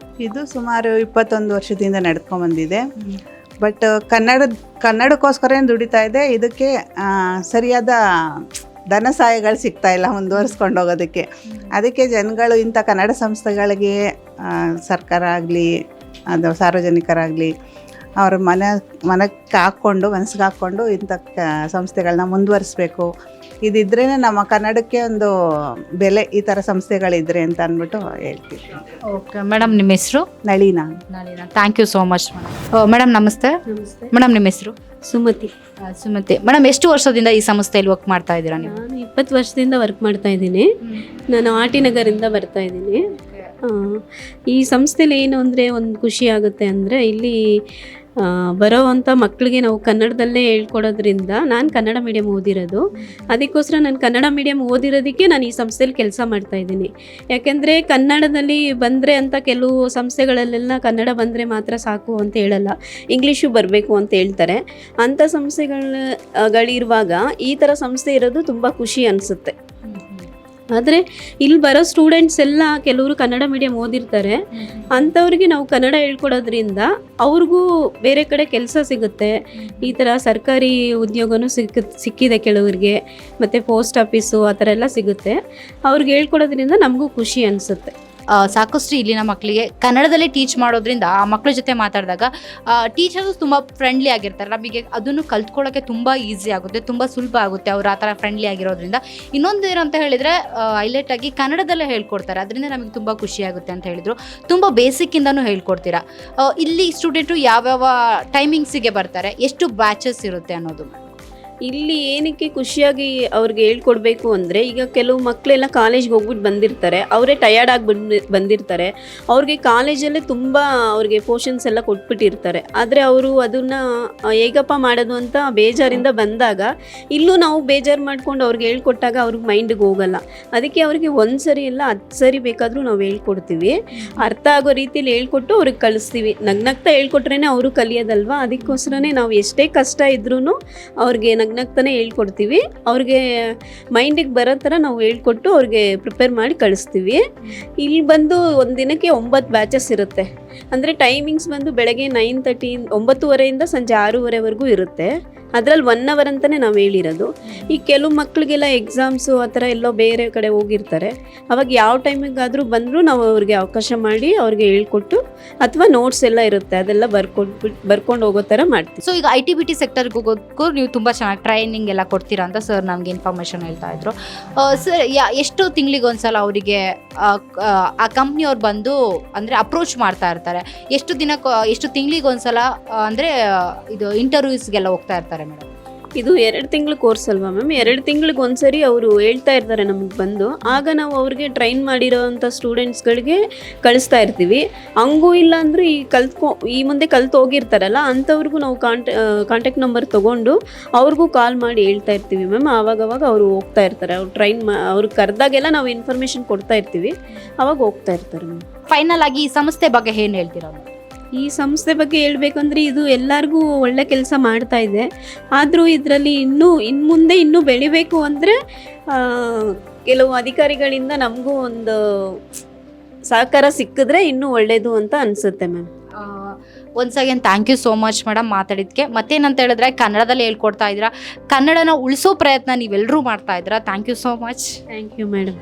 [SPEAKER 7] ಇದು ಸುಮಾರು 21 ವರ್ಷದಿಂದ ನಡ್ಕೊಂಡ್ಬಂದಿದೆ. ಬಟ್ ಕನ್ನಡಕ್ಕೋಸ್ಕರ ದುಡಿತಾ ಇದೆ. ಇದಕ್ಕೆ ಸರಿಯಾದ ಧನ ಸಹಾಯಗಳು ಸಿಗ್ತಾ ಇಲ್ಲ ಮುಂದುವರಿಸ್ಕೊಂಡು ಹೋಗೋದಕ್ಕೆ. ಅದಕ್ಕೆ ಜನಗಳು ಇಂಥ ಕನ್ನಡ ಸಂಸ್ಥೆಗಳಿಗೆ, ಸರ್ಕಾರ ಆಗಲಿ ಅದು ಸಾರ್ವಜನಿಕರಾಗಲಿ ಅವ್ರ ಮನಕ್ಕೆ ಹಾಕ್ಕೊಂಡು ಮನಸ್ಸಿಗೆ ಹಾಕ್ಕೊಂಡು ಇಂಥ ಸಂಸ್ಥೆಗಳನ್ನ ಮುಂದುವರಿಸ್ಬೇಕು. ಇದಿದ್ರೇ ನಮ್ಮ ಕನ್ನಡಕ್ಕೆ ಒಂದು ಬೆಲೆ, ಈ ಥರ ಸಂಸ್ಥೆಗಳಿದ್ರೆ ಅಂತ ಅಂದ್ಬಿಟ್ಟು ಹೇಳ್ತೀವಿ.
[SPEAKER 1] ಓಕೆ ಮೇಡಮ್, ನಿಮ್ಮ ಹೆಸರು?
[SPEAKER 7] Nalina.
[SPEAKER 1] Thank you so much madam. ನಮಸ್ತೆ ಮೇಡಮ್, ನಿಮ್ಮ ಹೆಸರು?
[SPEAKER 8] ಸುಮತಿ.
[SPEAKER 1] ಸುಮತಿ ಮೇಡಮ್, ಎಷ್ಟು ವರ್ಷದಿಂದ ಈ ಸಂಸ್ಥೆಯಲ್ಲಿ ವರ್ಕ್ ಮಾಡ್ತಾ ಇದ್ದೀರಾ ನೀವು?
[SPEAKER 8] ನಾನು 20 ವರ್ಷದಿಂದ ವರ್ಕ್ ಮಾಡ್ತಾ ಇದ್ದೀನಿ. ನಾನು ಆಟಿನಗರಿಂದ ಬರ್ತಾ ಇದ್ದೀನಿ. ಈ ಸಂಸ್ಥೆಲಿ ಏನು ಅಂದರೆ ಒಂದು ಖುಷಿ ಆಗುತ್ತೆ ಅಂದರೆ, ಇಲ್ಲಿ ಬರೋವಂಥ ಮಕ್ಕಳಿಗೆ ನಾವು ಕನ್ನಡದಲ್ಲೇ ಹೇಳ್ಕೊಡೋದ್ರಿಂದ, ನಾನು ಕನ್ನಡ ಮೀಡಿಯಮ್ ಓದಿರೋದು, ಅದಕ್ಕೋಸ್ಕರ ನಾನು ಕನ್ನಡ ಮೀಡಿಯಮ್ ಓದಿರೋದಕ್ಕೆ ನಾನು ಈ ಸಂಸ್ಥೆಯಲ್ಲಿ ಕೆಲಸ ಮಾಡ್ತಾಯಿದ್ದೀನಿ. ಯಾಕೆಂದರೆ ಕನ್ನಡದಲ್ಲಿ ಬಂದರೆ ಅಂತ ಕೆಲವು ಸಂಸ್ಥೆಗಳಲ್ಲೆಲ್ಲ ಕನ್ನಡ ಬಂದರೆ ಮಾತ್ರ ಸಾಕು ಅಂತ ಹೇಳಲ್ಲ, ಇಂಗ್ಲೀಷು ಬರಬೇಕು ಅಂತ ಹೇಳ್ತಾರೆ. ಅಂಥ ಸಂಸ್ಥೆಗಳಿರುವಾಗ ಈ ಥರ ಸಂಸ್ಥೆ ಇರೋದು ತುಂಬ ಖುಷಿ ಅನಿಸುತ್ತೆ. ಆದರೆ ಇಲ್ಲಿ ಬರೋ ಸ್ಟೂಡೆಂಟ್ಸ್ ಎಲ್ಲ ಕೆಲವರು ಕನ್ನಡ ಮೀಡಿಯಮ್ ಓದಿರ್ತಾರೆ. ಅಂಥವ್ರಿಗೆ ನಾವು ಕನ್ನಡ ಹೇಳ್ಕೊಡೋದ್ರಿಂದ ಅವ್ರಿಗೂ ಬೇರೆ ಕಡೆ ಕೆಲಸ ಸಿಗುತ್ತೆ. ಈ ಥರ ಸರ್ಕಾರಿ ಉದ್ಯೋಗನೂ ಸಿಕ್ಕಿದೆ ಕೆಲವರಿಗೆ, ಮತ್ತು ಪೋಸ್ಟ್ ಆಫೀಸು ಆ ಥರ ಎಲ್ಲ ಸಿಗುತ್ತೆ. ಅವ್ರಿಗೆ ಹೇಳ್ಕೊಡೋದ್ರಿಂದ ನಮಗೂ ಖುಷಿ ಅನಿಸುತ್ತೆ.
[SPEAKER 1] ಸಾಕಷ್ಟು ಇಲ್ಲಿನ ಮಕ್ಕಳಿಗೆ ಕನ್ನಡದಲ್ಲೇ ಟೀಚ್ ಮಾಡೋದ್ರಿಂದ ಆ ಮಕ್ಕಳ ಜೊತೆ ಮಾತಾಡಿದಾಗ ಟೀಚರ್ಸ್ ತುಂಬ ಫ್ರೆಂಡ್ಲಿ ಆಗಿರ್ತಾರೆ. ನಮಗೆ ಅದನ್ನು ಕಲ್ತ್ಕೊಳ್ಳೋಕ್ಕೆ ತುಂಬ ಈಸಿ ಆಗುತ್ತೆ, ತುಂಬ ಸುಲಭ ಆಗುತ್ತೆ ಅವ್ರು ಆ ಥರ ಫ್ರೆಂಡ್ಲಿ ಆಗಿರೋದ್ರಿಂದ. ಇನ್ನೊಂದು ಏನಂತ ಹೇಳಿದರೆ, ಹೈಲೈಟ್ ಆಗಿ ಕನ್ನಡದಲ್ಲೇ ಹೇಳ್ಕೊಡ್ತಾರೆ, ಅದರಿಂದ ನಮಗೆ ತುಂಬ ಖುಷಿ ಆಗುತ್ತೆ ಅಂತ ಹೇಳಿದರು. ತುಂಬ ಬೇಸಿಕ್ಕಿಂದನೂ ಹೇಳ್ಕೊಡ್ತೀರಾ. ಇಲ್ಲಿ ಸ್ಟೂಡೆಂಟು ಯಾವ್ಯಾವ ಟೈಮಿಂಗ್ಸಿಗೆ ಬರ್ತಾರೆ, ಎಷ್ಟು ಬ್ಯಾಚಸ್ ಇರುತ್ತೆ ಅನ್ನೋದು?
[SPEAKER 8] ಇಲ್ಲಿ ಏನಕ್ಕೆ ಖುಷಿಯಾಗಿ ಅವ್ರಿಗೆ ಹೇಳ್ಕೊಡ್ಬೇಕು ಅಂದರೆ, ಈಗ ಕೆಲವು ಮಕ್ಕಳೆಲ್ಲ ಕಾಲೇಜ್ಗೆ ಹೋಗ್ಬಿಟ್ಟು ಬಂದಿರ್ತಾರೆ, ಅವರೇ ಟಯರ್ಡ್ ಆಗಿ ಬಂದಿರ್ತಾರೆ. ಅವ್ರಿಗೆ ಕಾಲೇಜಲ್ಲೇ ತುಂಬ ಅವ್ರಿಗೆ ಪೋರ್ಷನ್ಸ್ ಎಲ್ಲ ಕೊಟ್ಬಿಟ್ಟಿರ್ತಾರೆ. ಆದರೆ ಅವರು ಅದನ್ನು ಹೇಗಪ್ಪ ಮಾಡೋದು ಅಂತ ಬೇಜಾರಿಂದ ಬಂದಾಗ, ಇಲ್ಲೂ ನಾವು ಬೇಜಾರು ಮಾಡ್ಕೊಂಡು ಅವ್ರಿಗೆ ಹೇಳ್ಕೊಟ್ಟಾಗ ಅವ್ರಿಗೆ ಮೈಂಡಿಗೆ ಹೋಗಲ್ಲ. ಅದಕ್ಕೆ ಅವ್ರಿಗೆ 1 ಸರಿ ಇಲ್ಲ 10 ಸರಿ ಬೇಕಾದರೂ ನಾವು ಹೇಳ್ಕೊಡ್ತೀವಿ. ಅರ್ಥ ಆಗೋ ರೀತಿಯಲ್ಲಿ ಹೇಳ್ಕೊಟ್ಟು ಅವ್ರಿಗೆ ಕಳಿಸ್ತೀವಿ. ನಗ್ನಗ್ತಾ ಹೇಳ್ಕೊಟ್ರೇ ಅವರು ಕಲಿಯೋದಲ್ವ, ಅದಕ್ಕೋಸ್ಕರನೇ ನಾವು ಎಷ್ಟೇ ಕಷ್ಟ ಇದ್ರೂ ಅವ್ರಿಗೆ ನಗ್ನಗ್ತಾನೆ ಹೇಳ್ಕೊಡ್ತೀವಿ. ಅವ್ರಿಗೆ ಮೈಂಡಿಗೆ ಬರೋ ಥರ ನಾವು ಹೇಳ್ಕೊಟ್ಟು ಅವ್ರಿಗೆ ಪ್ರಿಪೇರ್ ಮಾಡಿ ಕಳಿಸ್ತೀವಿ. ಇಲ್ಲಿ ಬಂದು ಒಂದು ದಿನಕ್ಕೆ 9 ಬ್ಯಾಚಸ್ ಇರುತ್ತೆ. ಅಂದರೆ ಟೈಮಿಂಗ್ಸ್ ಬಂದು ಬೆಳಗ್ಗೆ 9:30 9:30 ಸಂಜೆ 6:30ವರೆಗೂ ಇರುತ್ತೆ. ಅದರಲ್ಲಿ 1 ಅವರ್ ಅಂತಲೇ ನಾವು ಹೇಳಿರೋದು. ಈ ಕೆಲವು ಮಕ್ಕಳಿಗೆಲ್ಲ ಎಕ್ಸಾಮ್ಸು ಆ ಥರ ಎಲ್ಲೋ ಬೇರೆ ಕಡೆ ಹೋಗಿರ್ತಾರೆ. ಅವಾಗ ಯಾವ ಟೈಮಿಗಾದರೂ ಬಂದರೂ ನಾವು ಅವ್ರಿಗೆ ಅವಕಾಶ ಮಾಡಿ ಅವ್ರಿಗೆ ಹೇಳ್ಕೊಟ್ಟು, ಅಥವಾ ನೋಟ್ಸ್ ಎಲ್ಲ ಇರುತ್ತೆ ಅದೆಲ್ಲ ಬರ್ಕೊಂಡು ಹೋಗೋ ಥರ ಮಾಡ್ತೀವಿ.
[SPEAKER 1] ಸೊ ಈಗ ITBT ಸೆಕ್ಟರ್ಗೆ ಹೋಗೋದಕ್ಕೂ ನೀವು ತುಂಬ ಚೆನ್ನಾಗಿ ಟ್ರೈನಿಂಗ್ ಎಲ್ಲ ಕೊಡ್ತೀರಾ ಅಂತ ಸರ್ ನಮಗೆ ಇನ್ಫಾರ್ಮೇಷನ್ ಹೇಳ್ತಾ ಇದ್ರು. ಸರ್, ಎಷ್ಟು ತಿಂಗಳಿಗೊಂದ್ಸಲ ಅವರಿಗೆ ಆ ಕಂಪ್ನಿಯವ್ರು ಬಂದು ಅಂದರೆ ಅಪ್ರೋಚ್ ಮಾಡ್ತಾ ಇರ್ತಾರೆ? ಎಷ್ಟು ತಿಂಗಳಿಗೊಂದ್ಸಲ ಅಂದರೆ ಇದು ಇಂಟರ್ವ್ಯೂಸ್ಗೆಲ್ಲ ಹೋಗ್ತಾ ಇರ್ತಾರೆ ಮೇಡಮ್?
[SPEAKER 8] ಇದು 2 ತಿಂಗಳ ಕೋರ್ಸ್ ಅಲ್ವಾ ಮ್ಯಾಮ್? 2 ತಿಂಗಳಿಗೆ ಒಂದ್ಸರಿ ಅವರು ಹೇಳ್ತಾ ಇರ್ತಾರೆ ನಮಗೆ ಬಂದು. ಆಗ ನಾವು ಅವ್ರಿಗೆ ಟ್ರೈನ್ ಮಾಡಿರೋವಂಥ ಸ್ಟೂಡೆಂಟ್ಸ್ಗಳಿಗೆ ಕಳಿಸ್ತಾ ಇರ್ತೀವಿ. ಹಂಗೂ ಇಲ್ಲ ಅಂದರೂ ಈ ಮುಂದೆ ಕಲ್ತು ಹೋಗಿರ್ತಾರಲ್ಲ ಅಂಥವ್ರಿಗೂ ನಾವು ಕಾಂಟ್ಯಾಕ್ಟ್ ನಂಬರ್ ತೊಗೊಂಡು ಅವ್ರಿಗೂ ಕಾಲ್ ಮಾಡಿ ಹೇಳ್ತಾ ಇರ್ತೀವಿ ಮ್ಯಾಮ್. ಆವಾಗವಾಗ ಅವರು ಹೋಗ್ತಾ ಇರ್ತಾರೆ. ಅವ್ರು ಅವ್ರಿಗೆ ಕರೆದಾಗೆಲ್ಲ ನಾವು ಇನ್ಫಾರ್ಮೇಷನ್ ಕೊಡ್ತಾ ಇರ್ತೀವಿ, ಅವಾಗ ಹೋಗ್ತಾ ಇರ್ತಾರೆ ಮ್ಯಾಮ್.
[SPEAKER 1] ಫೈನಲ್ ಆಗಿ ಈ ಸಂಸ್ಥೆ ಬಗ್ಗೆ ಏನು ಹೇಳ್ತೀರಾ?
[SPEAKER 8] ಈ ಸಂಸ್ಥೆ ಬಗ್ಗೆ ಹೇಳಬೇಕಂದ್ರೆ, ಇದು ಎಲ್ಲರಿಗೂ ಒಳ್ಳೆ ಕೆಲಸ ಮಾಡ್ತಾ ಇದೆ. ಆದರೂ ಇದರಲ್ಲಿ ಇನ್ನು ಮುಂದೆ ಬೆಳಿಬೇಕು ಅಂದರೆ ಕೆಲವು ಅಧಿಕಾರಿಗಳಿಂದ ನಮಗೂ ಒಂದು ಸಹಕಾರ ಸಿಕ್ಕಿದ್ರೆ ಇನ್ನೂ ಒಳ್ಳೆಯದು ಅಂತ ಅನಿಸುತ್ತೆ ma'am.
[SPEAKER 1] Once again thank you so much madam ಮಾತಾಡಿದ್ದಕ್ಕೆ. ಮತ್ತೇನಂತ ಹೇಳಿದ್ರೆ, ಕನ್ನಡದಲ್ಲಿ ಹೇಳ್ಕೊಡ್ತಾ ಇದ್ದೀರಾ, ಕನ್ನಡನ ಉಳಿಸೋ ಪ್ರಯತ್ನ ನೀವೆಲ್ಲರೂ ಮಾಡ್ತಾ ಇದ್ದೀರಾ. Thank you so much.
[SPEAKER 8] Thank you madam.